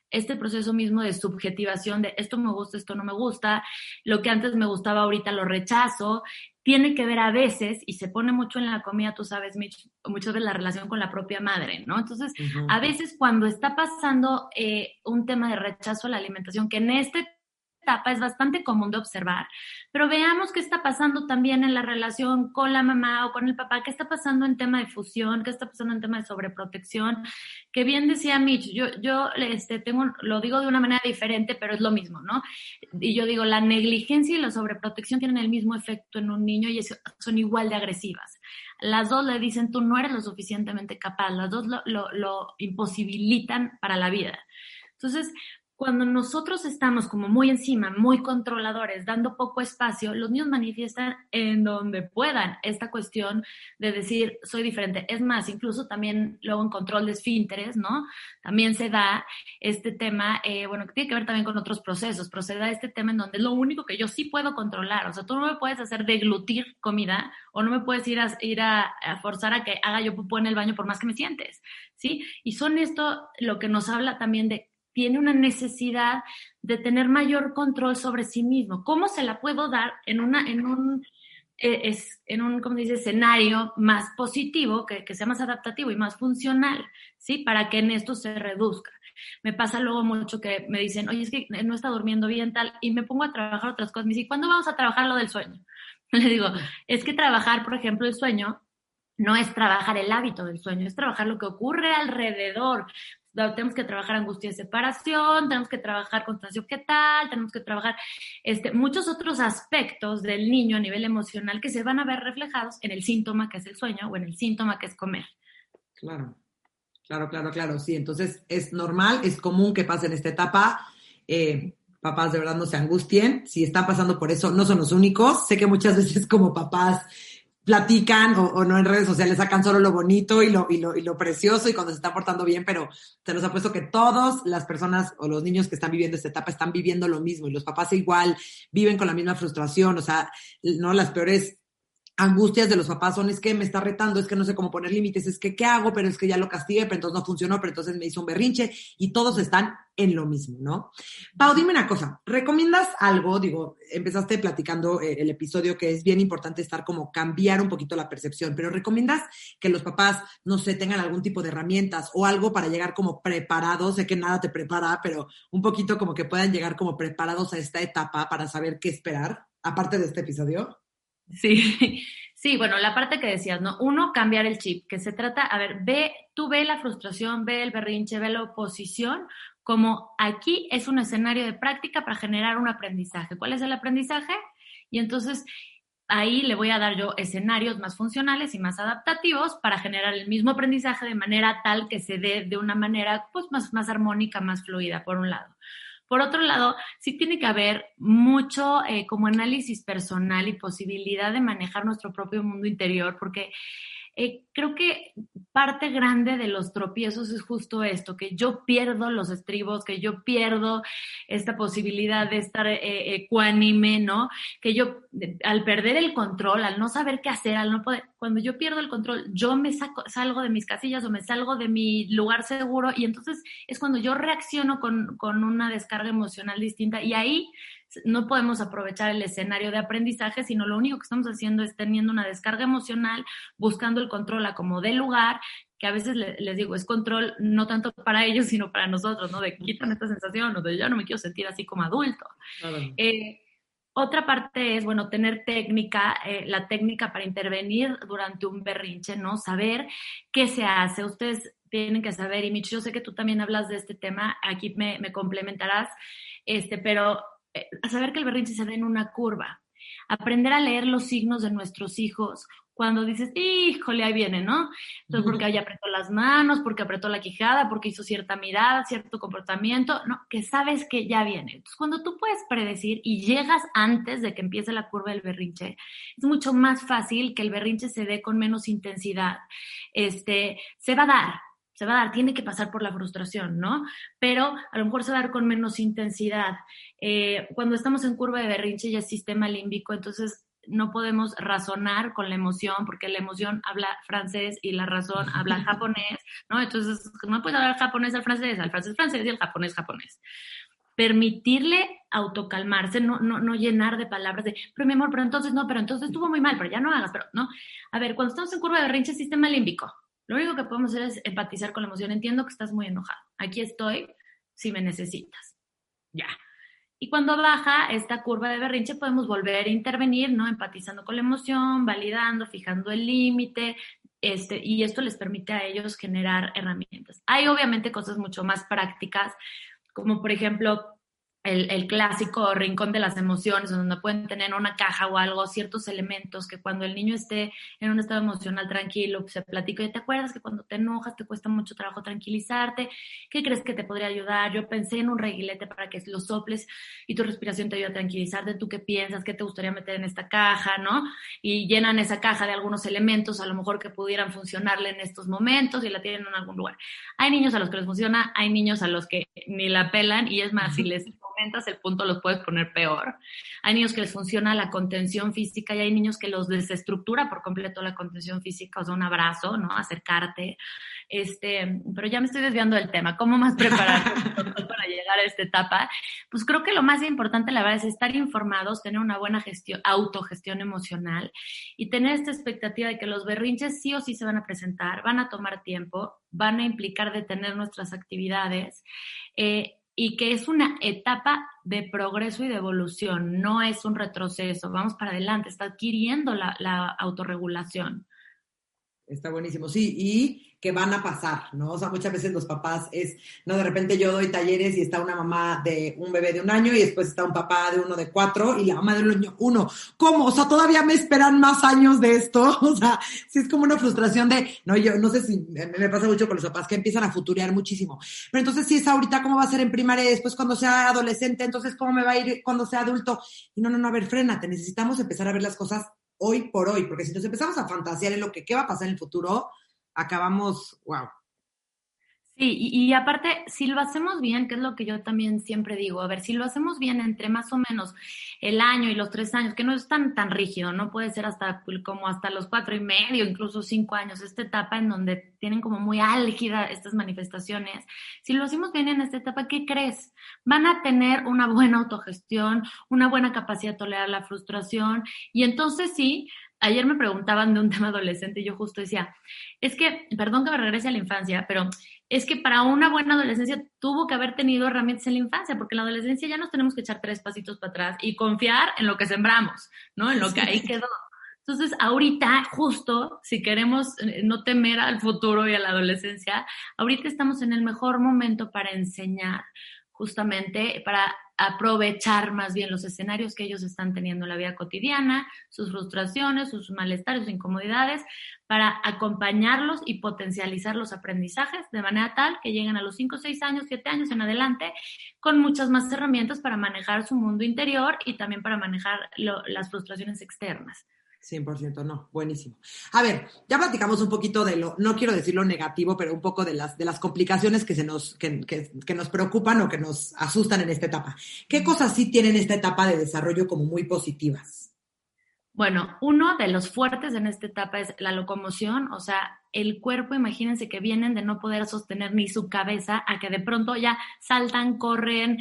este proceso mismo de subjetivación de esto me gusta, esto no me gusta, lo que antes me gustaba ahorita lo rechazo, tiene que ver a veces, y se pone mucho en la comida, tú sabes, Mitch, mucho de la relación con la propia madre, ¿no? Entonces, a veces cuando está pasando un tema de rechazo a la alimentación, que en este etapa es bastante común de observar, pero veamos qué está pasando también en la relación con la mamá o con el papá, qué está pasando en tema de fusión, qué está pasando en tema de sobreprotección, que bien decía Mitch, yo lo digo de una manera diferente, pero es lo mismo, ¿no? Y yo digo, la negligencia y la sobreprotección tienen el mismo efecto en un niño y son igual de agresivas. Las dos le dicen, tú no eres lo suficientemente capaz, las dos lo imposibilitan para la vida. Entonces, cuando nosotros estamos como muy encima, muy controladores, dando poco espacio, los niños manifiestan en donde puedan esta cuestión de decir, soy diferente. Es más, incluso también luego en control de esfínteres, ¿no? También se da este tema, que tiene que ver también con otros procesos, pero se da este tema en donde es lo único que yo sí puedo controlar. O sea, tú no me puedes hacer deglutir comida o no me puedes ir a forzar a que haga yo popó en el baño por más que me sientes, ¿sí? Y son esto lo que nos habla también de tiene una necesidad de tener mayor control sobre sí mismo. ¿Cómo se la puedo dar en un ¿cómo se dice? Escenario más positivo, que sea más adaptativo y más funcional, ¿sí? Para que en esto se reduzca. Me pasa luego mucho que me dicen, oye, es que no está durmiendo bien tal, y me pongo a trabajar otras cosas. Me dicen, ¿cuándo vamos a trabajar lo del sueño? Le digo, es que trabajar, por ejemplo, el sueño no es trabajar el hábito del sueño, es trabajar lo que ocurre alrededor. Tenemos que trabajar angustia de separación, tenemos que trabajar constancia objetal, tenemos que trabajar muchos otros aspectos del niño a nivel emocional que se van a ver reflejados en el síntoma que es el sueño o en el síntoma que es comer. Claro. Sí, entonces es normal, es común que pase en esta etapa. Papás, de verdad, no se angustien. Si están pasando por eso, no son los únicos. Sé que muchas veces como papás platican o no en redes sociales, sacan solo lo bonito y lo precioso y cuando se están portando bien, pero te los apuesto que todas las personas o los niños que están viviendo esta etapa están viviendo lo mismo y los papás igual viven con la misma frustración, o sea, no, las peores angustias de los papás son, es que me está retando, es que no sé cómo poner límites, es que ¿qué hago? Pero es que ya lo castigué, pero entonces no funcionó, pero entonces me hizo un berrinche y todos están en lo mismo, ¿no? Pau, dime una cosa, ¿recomiendas algo? Digo, empezaste platicando el episodio que es bien importante estar como cambiar un poquito la percepción, pero ¿recomiendas que los papás, no sé, tengan algún tipo de herramientas o algo para llegar como preparados? Sé que nada te prepara, pero un poquito como que puedan llegar como preparados a esta etapa para saber qué esperar, aparte de este episodio. Sí, bueno, la parte que decías, ¿no? Uno, cambiar el chip, que se trata, a ver, tú ve la frustración, ve el berrinche, ve la oposición, como aquí es un escenario de práctica para generar un aprendizaje. ¿Cuál es el aprendizaje? Y entonces ahí le voy a dar yo escenarios más funcionales y más adaptativos para generar el mismo aprendizaje de manera tal que se dé de una manera pues más armónica, más fluida, por un lado. Por otro lado, sí tiene que haber mucho como análisis personal y posibilidad de manejar nuestro propio mundo interior, porque creo que parte grande de los tropiezos es justo esto, que yo pierdo los estribos, que yo pierdo esta posibilidad de estar ecuánime, ¿no? Que yo, al perder el control, al no saber qué hacer, al no poder, cuando yo pierdo el control, yo salgo de mis casillas o me salgo de mi lugar seguro y entonces es cuando yo reacciono con una descarga emocional distinta y ahí no podemos aprovechar el escenario de aprendizaje, sino lo único que estamos haciendo es teniendo una descarga emocional, buscando el control a como dé lugar, que a veces les digo, es control no tanto para ellos, sino para nosotros, ¿no? De quitan esta sensación, o de ya no me quiero sentir así como adulto. Otra parte es, bueno, tener técnica, la técnica para intervenir durante un berrinche, ¿no? Saber qué se hace. Ustedes tienen que saber, y Mitch, yo sé que tú también hablas de este tema, aquí me complementarás, pero a saber que el berrinche se da en una curva. Aprender a leer los signos de nuestros hijos cuando dices, híjole, ahí viene, ¿no? Entonces, porque ahí apretó las manos, porque apretó la quijada, porque hizo cierta mirada, cierto comportamiento, ¿no? Que sabes que ya viene. Entonces, cuando tú puedes predecir y llegas antes de que empiece la curva del berrinche, es mucho más fácil que el berrinche se dé con menos intensidad. Se va a dar, tiene que pasar por la frustración, ¿no? Pero a lo mejor se va a dar con menos intensidad. Cuando estamos en curva de berrinche ya es sistema límbico, entonces no podemos razonar con la emoción, porque la emoción habla francés y la razón habla japonés, ¿no? Entonces no puedes hablar japonés al francés francés y el japonés japonés. Permitirle autocalmarse, no llenar de palabras de, pero mi amor, pero entonces estuvo muy mal, pero ya no hagas, pero no. A ver, cuando estamos en curva de berrinche es sistema límbico. Lo único que podemos hacer es empatizar con la emoción. Entiendo que estás muy enojado. Aquí estoy si me necesitas. Ya. Y cuando baja esta curva de berrinche podemos volver a intervenir, ¿no? Empatizando con la emoción, validando, fijando el límite, y esto les permite a ellos generar herramientas. Hay obviamente cosas mucho más prácticas, como por ejemplo el clásico rincón de las emociones, donde pueden tener una caja o algo, ciertos elementos que cuando el niño esté en un estado emocional tranquilo, se platica, y te acuerdas que cuando te enojas te cuesta mucho trabajo tranquilizarte, ¿qué crees que te podría ayudar? Yo pensé en un reguilete para que lo soples y tu respiración te ayuda a tranquilizarte. ¿Tú qué piensas? ¿Qué te gustaría meter en esta caja? ¿No? Y llenan esa caja de algunos elementos a lo mejor que pudieran funcionarle en estos momentos y la tienen en algún lugar. Hay niños a los que les funciona, hay niños a los que ni la pelan, y es más, si les aumentas el punto los puedes poner peor. Hay niños que les funciona la contención física y hay niños que los desestructura por completo la contención física, o sea, un abrazo, ¿no? Acercarte. Pero ya me estoy desviando del tema. ¿Cómo más preparar para llegar a esta etapa? Pues creo que lo más importante, la verdad, es estar informados, tener una buena autogestión emocional y tener esta expectativa de que los berrinches sí o sí se van a presentar, van a tomar tiempo, van a implicar detener nuestras actividades, y que es una etapa de progreso y de evolución, no es un retroceso, vamos para adelante, está adquiriendo la autorregulación. Está buenísimo, sí, y que van a pasar, ¿no? O sea, muchas veces los papás no, de repente yo doy talleres y está una mamá de un bebé de 1 año y después está un papá de uno de 4 y la mamá del niño 1. ¿Cómo? O sea, ¿todavía me esperan más años de esto? O sea, sí es como una frustración no, yo no sé si me pasa mucho con los papás que empiezan a futurear muchísimo. Pero entonces, si es ahorita, ¿cómo va a ser en primaria? Y después cuando sea adolescente, entonces, ¿cómo me va a ir cuando sea adulto? Y no, a ver, frénate, necesitamos empezar a ver las cosas hoy por hoy, porque si nos empezamos a fantasear en qué va a pasar en el futuro, acabamos, wow. Sí, y aparte, si lo hacemos bien, que es lo que yo también siempre digo, a ver, si lo hacemos bien entre más o menos el año y los 3 años, que no es tan rígido, no puede ser hasta los 4 y medio, incluso 5 años, esta etapa en donde tienen como muy álgida estas manifestaciones. Si lo hacemos bien en esta etapa, ¿qué crees? Van a tener una buena autogestión, una buena capacidad de tolerar la frustración, y entonces sí. Ayer me preguntaban de un tema adolescente y yo justo decía, es que, perdón que me regrese a la infancia, pero es que para una buena adolescencia tuvo que haber tenido herramientas en la infancia, porque en la adolescencia ya nos tenemos que echar 3 pasitos para atrás y confiar en lo que sembramos, ¿no? En lo que ahí quedó. Entonces, ahorita, justo, si queremos no temer al futuro y a la adolescencia, ahorita estamos en el mejor momento para enseñar, justamente para aprovechar más bien los escenarios que ellos están teniendo en la vida cotidiana, sus frustraciones, sus malestares, sus incomodidades, para acompañarlos y potencializar los aprendizajes de manera tal que lleguen a los 5, 6 años, 7 años en adelante con muchas más herramientas para manejar su mundo interior y también para manejar las frustraciones externas. 100%, no, buenísimo. A ver, ya platicamos un poquito no quiero decir lo negativo, pero un poco de las complicaciones que nos preocupan o que nos asustan en esta etapa. ¿Qué cosas sí tienen esta etapa de desarrollo como muy positivas? Bueno, uno de los fuertes en esta etapa es la locomoción, o sea, el cuerpo, imagínense que vienen de no poder sostener ni su cabeza a que de pronto ya saltan, corren,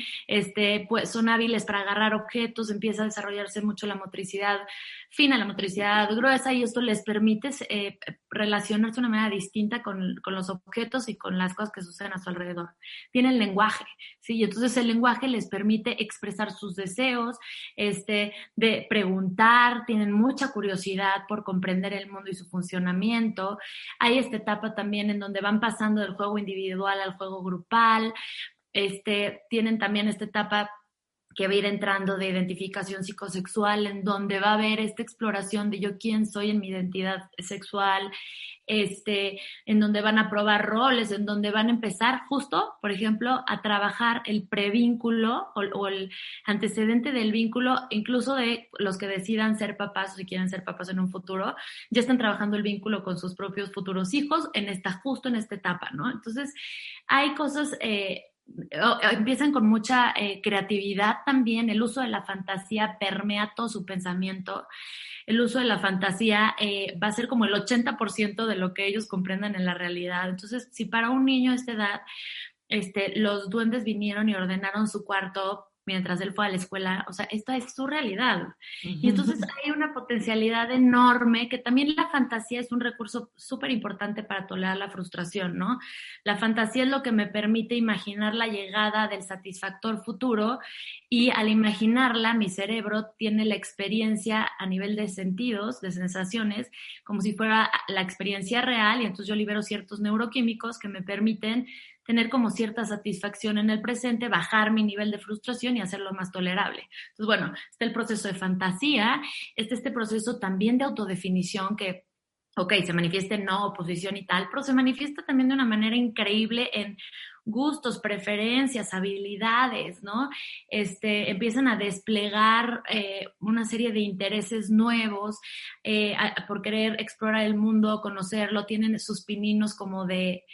pues son hábiles para agarrar objetos, empieza a desarrollarse mucho la motricidad fina, la motricidad gruesa, y esto les permite relacionarse de una manera distinta con los objetos y con las cosas que suceden a su alrededor. Tienen lenguaje, ¿sí? Y entonces el lenguaje les permite expresar sus deseos, de preguntar, tienen mucha curiosidad por comprender el mundo y su funcionamiento. Hay esta etapa también en donde van pasando del juego individual al juego grupal. Tienen también esta etapa que va a ir entrando de identificación psicosexual, en donde va a haber esta exploración de yo quién soy en mi identidad sexual, en donde van a probar roles, en donde van a empezar justo, por ejemplo, a trabajar el prevínculo o el antecedente del vínculo, incluso de los que decidan ser papás o si quieren ser papás en un futuro, ya están trabajando el vínculo con sus propios futuros hijos justo en esta etapa, ¿no? Entonces, hay cosas... empiezan con mucha creatividad también, el uso de la fantasía permea todo su pensamiento, el uso de la fantasía va a ser como el 80% de lo que ellos comprendan en la realidad. Entonces, si para un niño a esta edad los duendes vinieron y ordenaron su cuarto mientras él fue a la escuela, o sea, esta es su realidad. Y entonces hay una potencialidad enorme, que también la fantasía es un recurso súper importante para tolerar la frustración, ¿no? La fantasía es lo que me permite imaginar la llegada del satisfactor futuro, y al imaginarla, mi cerebro tiene la experiencia a nivel de sentidos, de sensaciones, como si fuera la experiencia real, y entonces yo libero ciertos neuroquímicos que me permiten tener como cierta satisfacción en el presente, bajar mi nivel de frustración y hacerlo más tolerable. Entonces, bueno, está el proceso de fantasía, este proceso también de autodefinición que, ok, se manifiesta en no, oposición y tal, pero se manifiesta también de una manera increíble en gustos, preferencias, habilidades, ¿no? Empiezan a desplegar una serie de intereses nuevos por querer explorar el mundo, conocerlo, tienen sus pininos como de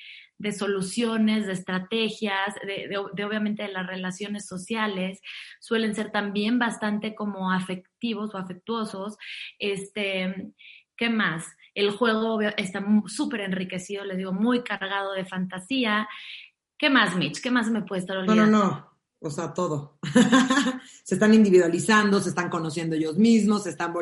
soluciones, de estrategias, de obviamente de las relaciones sociales, suelen ser también bastante como afectivos o afectuosos. ¿Qué más? El juego está súper enriquecido, les digo, muy cargado de fantasía. ¿Qué más, Mitch? ¿Qué más me puede estar olvidando? No. O sea, todo. Se están individualizando, se están conociendo ellos mismos, se está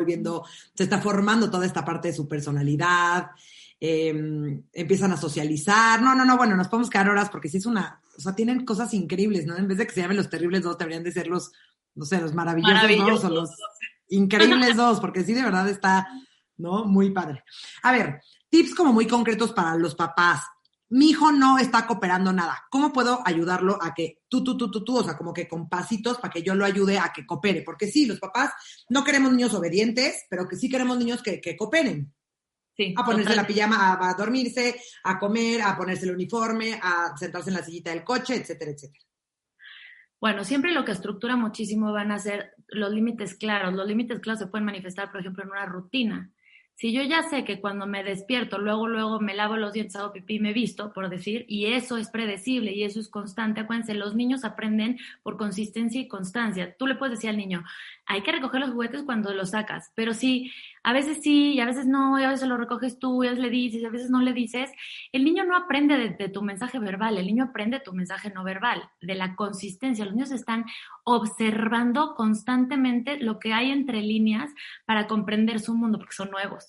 formando toda esta parte de su personalidad. Empiezan a socializar. Bueno, nos podemos quedar horas porque sí es o sea, tienen cosas increíbles, ¿no? En vez de que se llamen los terribles dos, deberían de ser los, no sé, los maravillosos dos o los increíbles dos, porque sí, de verdad está, ¿no? Muy padre. A ver, tips como muy concretos para los papás. Mi hijo no está cooperando nada. ¿Cómo puedo ayudarlo a que tú, o sea, como que con pasitos para que yo lo ayude a que coopere? Porque sí, los papás no queremos niños obedientes, pero que sí queremos niños que cooperen. Sí, a ponerse la pijama, a dormirse, a comer, a ponerse el uniforme, a sentarse en la sillita del coche, etcétera, etcétera. Bueno, siempre lo que estructura muchísimo van a ser los límites claros. Los límites claros se pueden manifestar, por ejemplo, en una rutina. Si yo ya sé que cuando me despierto, luego me lavo los dientes, hago pipí y me visto, por decir, y eso es predecible y eso es constante, acuérdense, los niños aprenden por consistencia y constancia. Tú le puedes decir al niño, hay que recoger los juguetes cuando los sacas, pero sí, a veces sí, y a veces no, y a veces lo recoges tú, y a veces le dices, y a veces no le dices. El niño no aprende de tu mensaje verbal, el niño aprende tu mensaje no verbal, de la consistencia. Los niños están observando constantemente lo que hay entre líneas para comprender su mundo, porque son nuevos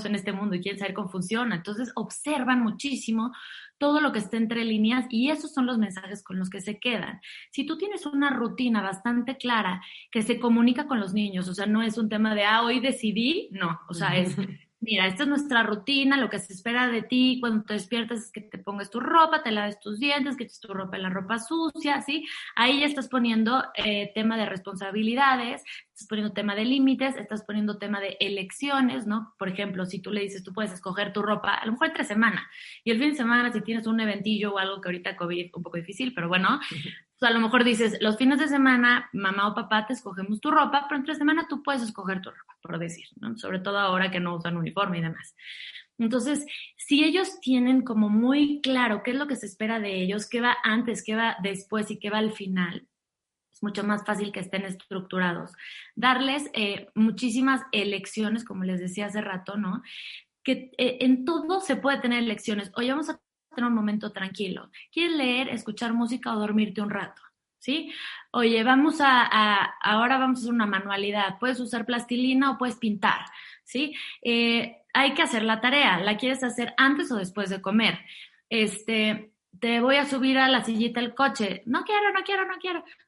en este mundo y quieren saber cómo funciona. Entonces observan muchísimo todo lo que está entre líneas y esos son los mensajes con los que se quedan. Si tú tienes una rutina bastante clara que se comunica con los niños, o sea, no es un tema de, hoy decidí, no, o sea, es, mira, esta es nuestra rutina, lo que se espera de ti cuando te despiertas es que te pongas tu ropa, te laves tus dientes, que eches tu ropa en la ropa sucia, ¿sí? Ahí ya estás poniendo tema de responsabilidades, estás poniendo tema de límites, estás poniendo tema de elecciones, ¿no? Por ejemplo, si tú le dices, tú puedes escoger tu ropa, a lo mejor entre semana, y el fin de semana si tienes un eventillo o algo que ahorita COVID un poco difícil, pero bueno, pues a lo mejor dices, los fines de semana mamá o papá te escogemos tu ropa, pero entre semana tú puedes escoger tu ropa, por decir, ¿no? Sobre todo ahora que no usan uniforme y demás. Entonces, si ellos tienen como muy claro qué es lo que se espera de ellos, qué va antes, qué va después y qué va al final, es mucho más fácil que estén estructurados. Darles muchísimas elecciones, como les decía hace rato, ¿no? Que en todo se puede tener elecciones. Oye, vamos a tener un momento tranquilo. ¿Quieres leer, escuchar música o dormirte un rato? ¿Sí? Oye, ahora vamos a hacer una manualidad. Puedes usar plastilina o puedes pintar, ¿sí? Hay que hacer la tarea. ¿La quieres hacer antes o después de comer? Te voy a subir a la sillita del coche. No quiero.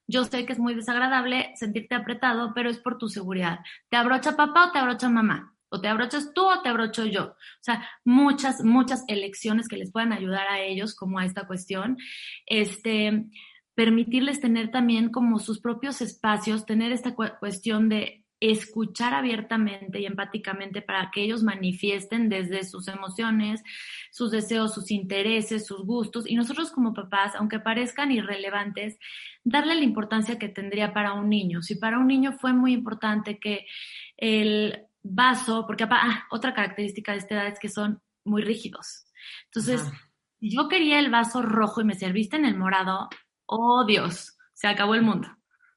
Yo sé que es muy desagradable sentirte apretado, pero es por tu seguridad. ¿Te abrocha papá o te abrocha mamá? O te abrochas tú o te abrocho yo. O sea, muchas elecciones que les puedan ayudar a ellos como a esta cuestión. Permitirles tener también como sus propios espacios, tener esta cuestión de escuchar abiertamente y empáticamente para que ellos manifiesten desde sus emociones, sus deseos, sus intereses, sus gustos. Y nosotros como papás, aunque parezcan irrelevantes, darle la importancia que tendría para un niño. Si para un niño fue muy importante que el vaso, porque otra característica de esta edad es que son muy rígidos. Entonces, si yo quería el vaso rojo y me serviste en el morado, ¡oh, Dios! Se acabó el mundo,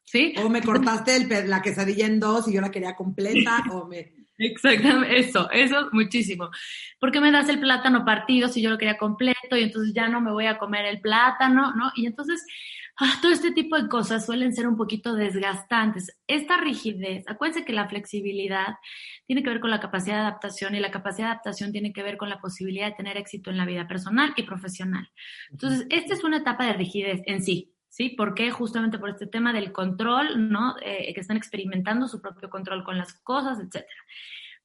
¿sí? O me cortaste la quesadilla en dos y yo la quería completa, Exactamente, eso muchísimo. ¿Por qué me das el plátano partido si yo lo quería completo y entonces ya no me voy a comer el plátano, ¿no? Y entonces todo este tipo de cosas suelen ser un poquito desgastantes. Esta rigidez, acuérdense que la flexibilidad tiene que ver con la capacidad de adaptación y la capacidad de adaptación tiene que ver con la posibilidad de tener éxito en la vida personal y profesional. Entonces, esta es una etapa de rigidez en sí. ¿Sí? Porque justamente por este tema del control, ¿no? Que están experimentando su propio control con las cosas, etcétera.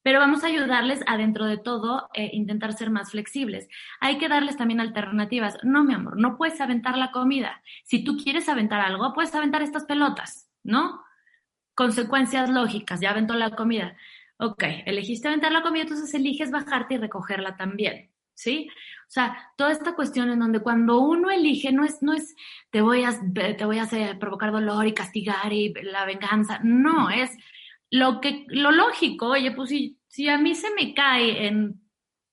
Pero vamos a ayudarles a, dentro de todo, intentar ser más flexibles. Hay que darles también alternativas. No, mi amor, no puedes aventar la comida. Si tú quieres aventar algo, puedes aventar estas pelotas, ¿no? Consecuencias lógicas, ya aventó la comida. Ok, elegiste aventar la comida, entonces eliges bajarte y recogerla también, ¿sí? O sea, toda esta cuestión en donde cuando uno elige, no es te voy a hacer provocar dolor y castigar y la venganza, no, es lo lógico. Oye, pues si a mí se me cae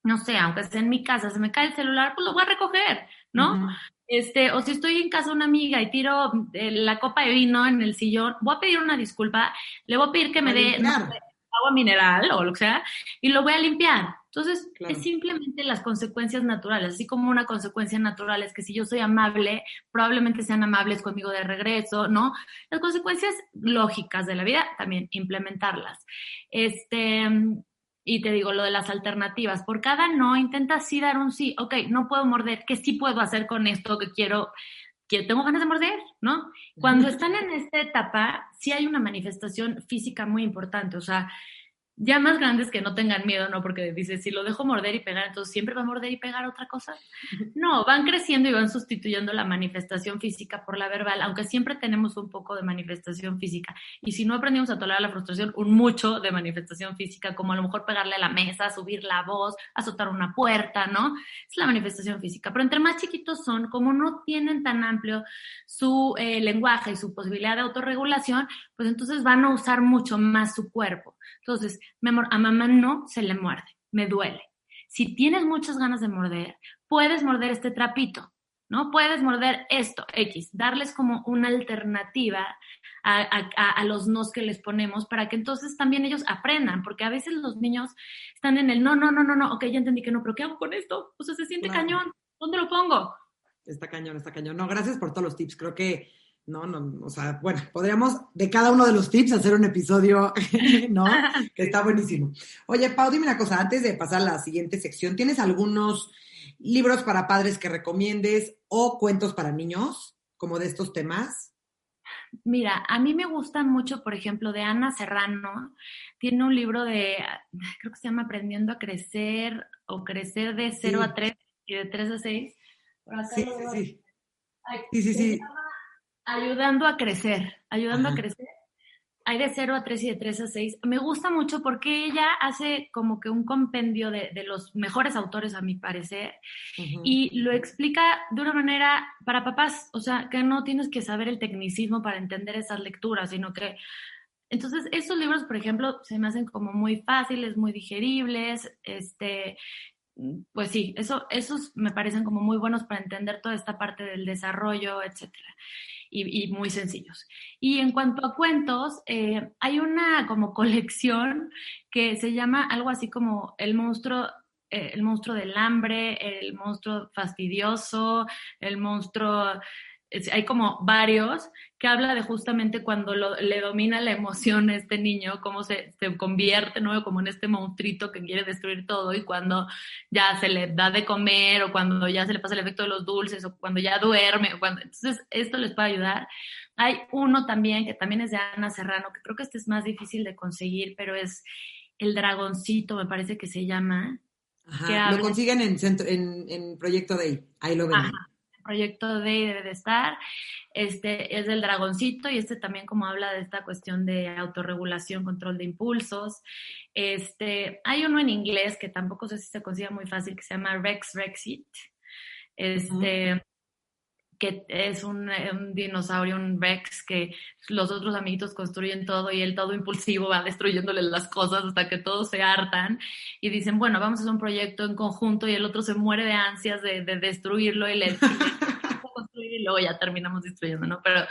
no sé, aunque esté en mi casa, se me cae el celular, pues lo voy a recoger, ¿no? Uh-huh. O si estoy en casa de una amiga y tiro la copa de vino en el sillón, voy a pedir una disculpa, le voy a pedir que me dé agua mineral o lo que sea, y lo voy a limpiar. Entonces, claro, es simplemente las consecuencias naturales, así como una consecuencia natural es que si yo soy amable, probablemente sean amables conmigo de regreso, ¿no? Las consecuencias lógicas de la vida, también implementarlas. Y te digo, lo de las alternativas, por cada no, intenta sí dar un sí. Ok, no puedo morder, ¿qué sí puedo hacer con esto que tengo ganas de morder, ¿no? Cuando están en esta etapa, sí hay una manifestación física muy importante, o sea, ya más grandes que no tengan miedo, ¿no? Porque dices, si lo dejo morder y pegar, entonces ¿siempre va a morder y pegar otra cosa? No, van creciendo y van sustituyendo la manifestación física por la verbal, aunque siempre tenemos un poco de manifestación física. Y si no aprendimos a tolerar la frustración, un mucho de manifestación física, como a lo mejor pegarle a la mesa, subir la voz, azotar una puerta, ¿no? Es la manifestación física. Pero entre más chiquitos son, como no tienen tan amplio su lenguaje y su posibilidad de autorregulación, pues entonces van a usar mucho más su cuerpo. Entonces, mi amor, a mamá no se le muerde, me duele. Si tienes muchas ganas de morder, puedes morder este trapito, ¿no? Puedes morder esto, X, darles como una alternativa a los nos que les ponemos para que entonces también ellos aprendan, porque a veces los niños están en el no, ok, ya entendí que no, pero ¿qué hago con esto? O sea, se siente cañón, ¿dónde lo pongo? Está cañón. No, gracias por todos los tips, creo que no, o sea, bueno, podríamos de cada uno de los tips hacer un episodio, ¿no? Que está buenísimo. Oye, Pau, dime una cosa, antes de pasar a la siguiente sección, ¿tienes algunos libros para padres que recomiendes o cuentos para niños, como de estos temas? Mira, a mí me gusta mucho, por ejemplo, de Ana Serrano. Tiene un libro creo que se llama Aprendiendo a Crecer o Crecer de 0 a 3 y de 3 a 6. Sí. Sí. Ayudando a crecer. Hay de 0 a 3 y de 3 a 6. Me gusta mucho porque ella hace como que un compendio de los mejores autores, a mi parecer, y lo explica de una manera para papás, o sea, que no tienes que saber el tecnicismo para entender esas lecturas, sino que... Entonces, esos libros, por ejemplo, se me hacen como muy fáciles, muy digeribles, pues sí, esos me parecen como muy buenos para entender toda esta parte del desarrollo, etcétera. Y muy sencillos. Y en cuanto a cuentos, hay una como colección que se llama algo así como el monstruo del hambre, el monstruo fastidioso, el monstruo... Hay como varios que habla de justamente cuando le domina la emoción a este niño, cómo se convierte, ¿no? Como en este monstruito que quiere destruir todo, y cuando ya se le da de comer, o cuando ya se le pasa el efecto de los dulces, o cuando ya duerme, entonces esto les puede ayudar. Hay uno también, que también es de Ana Serrano, que creo que este es más difícil de conseguir, pero es El Dragoncito, me parece que se llama. Ajá, lo consiguen en Proyecto Day, ahí lo ven. Ajá. Proyecto Day debe de estar, es del Dragoncito, y también como habla de esta cuestión de autorregulación, control de impulsos. Hay uno en inglés que tampoco sé si se consigue muy fácil, que se llama Rex Rexit, que es un dinosaurio, un Rex, que los otros amiguitos construyen todo y él todo impulsivo va destruyéndole las cosas hasta que todos se hartan y dicen, bueno, vamos a hacer un proyecto en conjunto, y el otro se muere de ansias de destruirlo y le construir y luego ya terminamos destruyendo, ¿no? Pero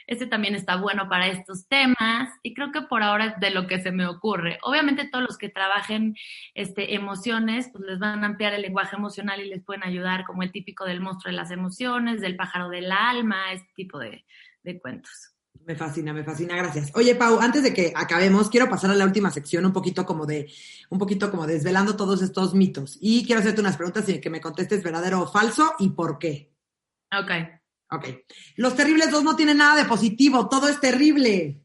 este también está bueno para estos temas y creo que por ahora es de lo que se me ocurre. Obviamente todos los que trabajen emociones, pues les van a ampliar el lenguaje emocional y les pueden ayudar, como el típico del monstruo de las emociones, del pájaro del alma, este tipo de cuentos. Me fascina, gracias. Oye, Pau, antes de que acabemos, quiero pasar a la última sección un poquito como desvelando todos estos mitos. Y quiero hacerte unas preguntas y que me contestes verdadero o falso y por qué. Ok. Los terribles dos no tienen nada de positivo, todo es terrible.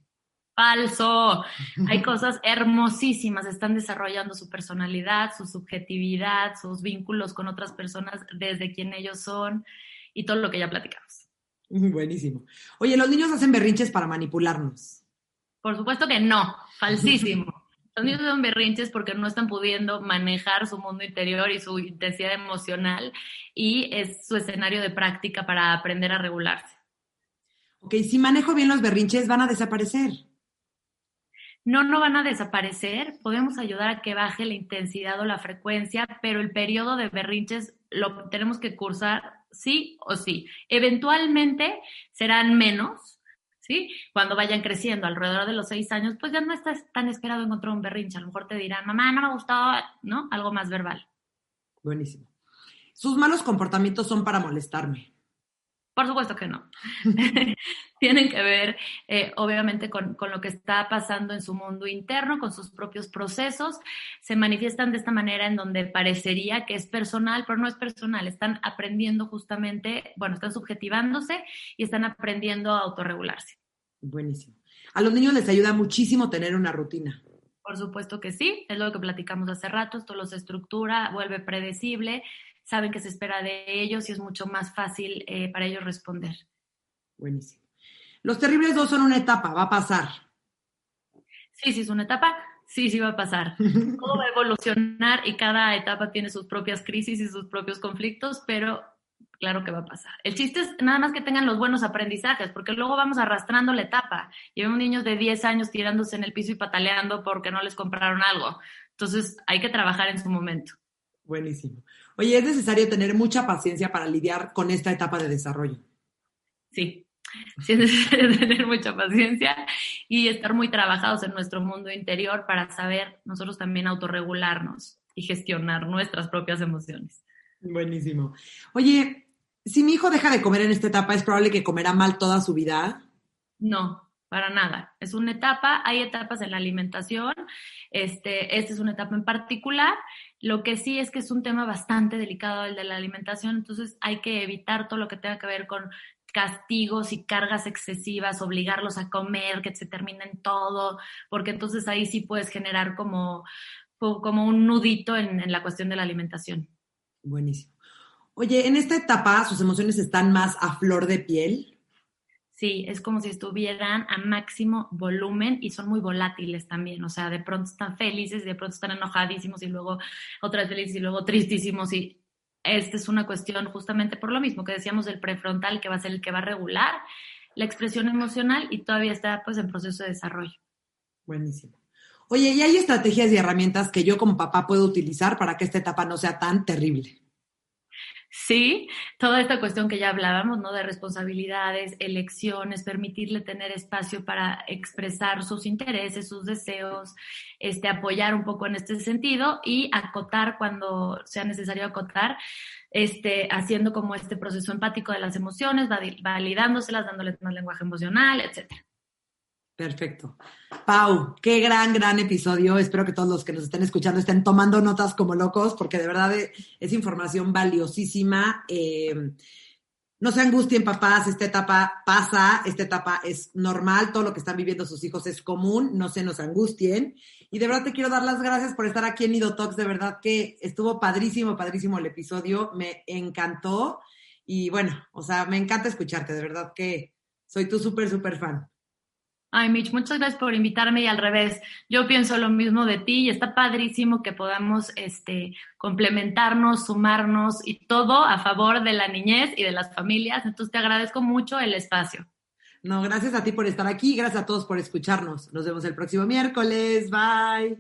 Falso. Hay cosas hermosísimas, están desarrollando su personalidad, su subjetividad, sus vínculos con otras personas desde quien ellos son y todo lo que ya platicamos. Buenísimo. Oye, ¿los niños hacen berrinches para manipularnos? Por supuesto que no, falsísimo. Los niños hacen berrinches porque no están pudiendo manejar su mundo interior y su intensidad emocional y es su escenario de práctica para aprender a regularse. Ok, si manejo bien los berrinches, ¿van a desaparecer? No van a desaparecer, podemos ayudar a que baje la intensidad o la frecuencia, pero el periodo de berrinches lo tenemos que cursar sí o sí. Eventualmente serán menos, ¿sí? Cuando vayan creciendo alrededor de los 6 años, pues ya no estás tan esperado encontrar un berrinche. A lo mejor te dirán, mamá, no me gustó, ¿no? Algo más verbal. Buenísimo. ¿Sus malos comportamientos son para molestarme? Por supuesto que no. Tienen que ver, obviamente, con lo que está pasando en su mundo interno, con sus propios procesos. Se manifiestan de esta manera en donde parecería que es personal, pero no es personal. Están aprendiendo justamente, están subjetivándose y están aprendiendo a autorregularse. Buenísimo. A los niños les ayuda muchísimo tener una rutina. Por supuesto que sí, es lo que platicamos hace rato. Esto los estructura, vuelve predecible, saben que se espera de ellos y es mucho más fácil para ellos responder. Buenísimo. Los terribles dos son una etapa, va a pasar. Sí, es una etapa, sí va a pasar. Todo va a evolucionar y cada etapa tiene sus propias crisis y sus propios conflictos, pero claro que va a pasar. El chiste es nada más que tengan los buenos aprendizajes, porque luego vamos arrastrando la etapa. Y vemos niños de 10 años tirándose en el piso y pataleando porque no les compraron algo. Entonces hay que trabajar en su momento. Buenísimo. Oye, ¿es necesario tener mucha paciencia para lidiar con esta etapa de desarrollo? Sí es necesario tener mucha paciencia y estar muy trabajados en nuestro mundo interior para saber nosotros también autorregularnos y gestionar nuestras propias emociones. Buenísimo. Oye, si mi hijo deja de comer en esta etapa, ¿es probable que comerá mal toda su vida? No, para nada. Es una etapa, hay etapas en la alimentación, esta es una etapa en particular. Lo que sí es que es un tema bastante delicado el de la alimentación, entonces hay que evitar todo lo que tenga que ver con castigos y cargas excesivas, obligarlos a comer, que se terminen todo, porque entonces ahí sí puedes generar como un nudito en la cuestión de la alimentación. Buenísimo. Oye, ¿en esta etapa sus emociones están más a flor de piel? Sí, es como si estuvieran a máximo volumen y son muy volátiles también, o sea, de pronto están felices, de pronto están enojadísimos y luego otra vez felices y luego tristísimos y esta es una cuestión justamente por lo mismo que decíamos del prefrontal que va a ser el que va a regular la expresión emocional y todavía está pues en proceso de desarrollo. Buenísimo. Oye, ¿y hay estrategias y herramientas que yo como papá puedo utilizar para que esta etapa no sea tan terrible? Sí, toda esta cuestión que ya hablábamos, ¿no? De responsabilidades, elecciones, permitirle tener espacio para expresar sus intereses, sus deseos, apoyar un poco en este sentido y acotar cuando sea necesario acotar, haciendo como este proceso empático de las emociones, validándoselas, dándoles más lenguaje emocional, etcétera. Perfecto. Pau, qué gran episodio. Espero que todos los que nos estén escuchando estén tomando notas como locos, porque de verdad es información valiosísima. No se angustien, papás, esta etapa pasa, esta etapa es normal, todo lo que están viviendo sus hijos es común, no se nos angustien. Y de verdad te quiero dar las gracias por estar aquí en Nido Talks, de verdad que estuvo padrísimo el episodio, me encantó. Y bueno, o sea, me encanta escucharte, de verdad que soy tu súper fan. Ay, Mitch, muchas gracias por invitarme y al revés, yo pienso lo mismo de ti y está padrísimo que podamos complementarnos, sumarnos y todo a favor de la niñez y de las familias, entonces te agradezco mucho el espacio. No, gracias a ti por estar aquí, gracias a todos por escucharnos. Nos vemos el próximo miércoles, bye.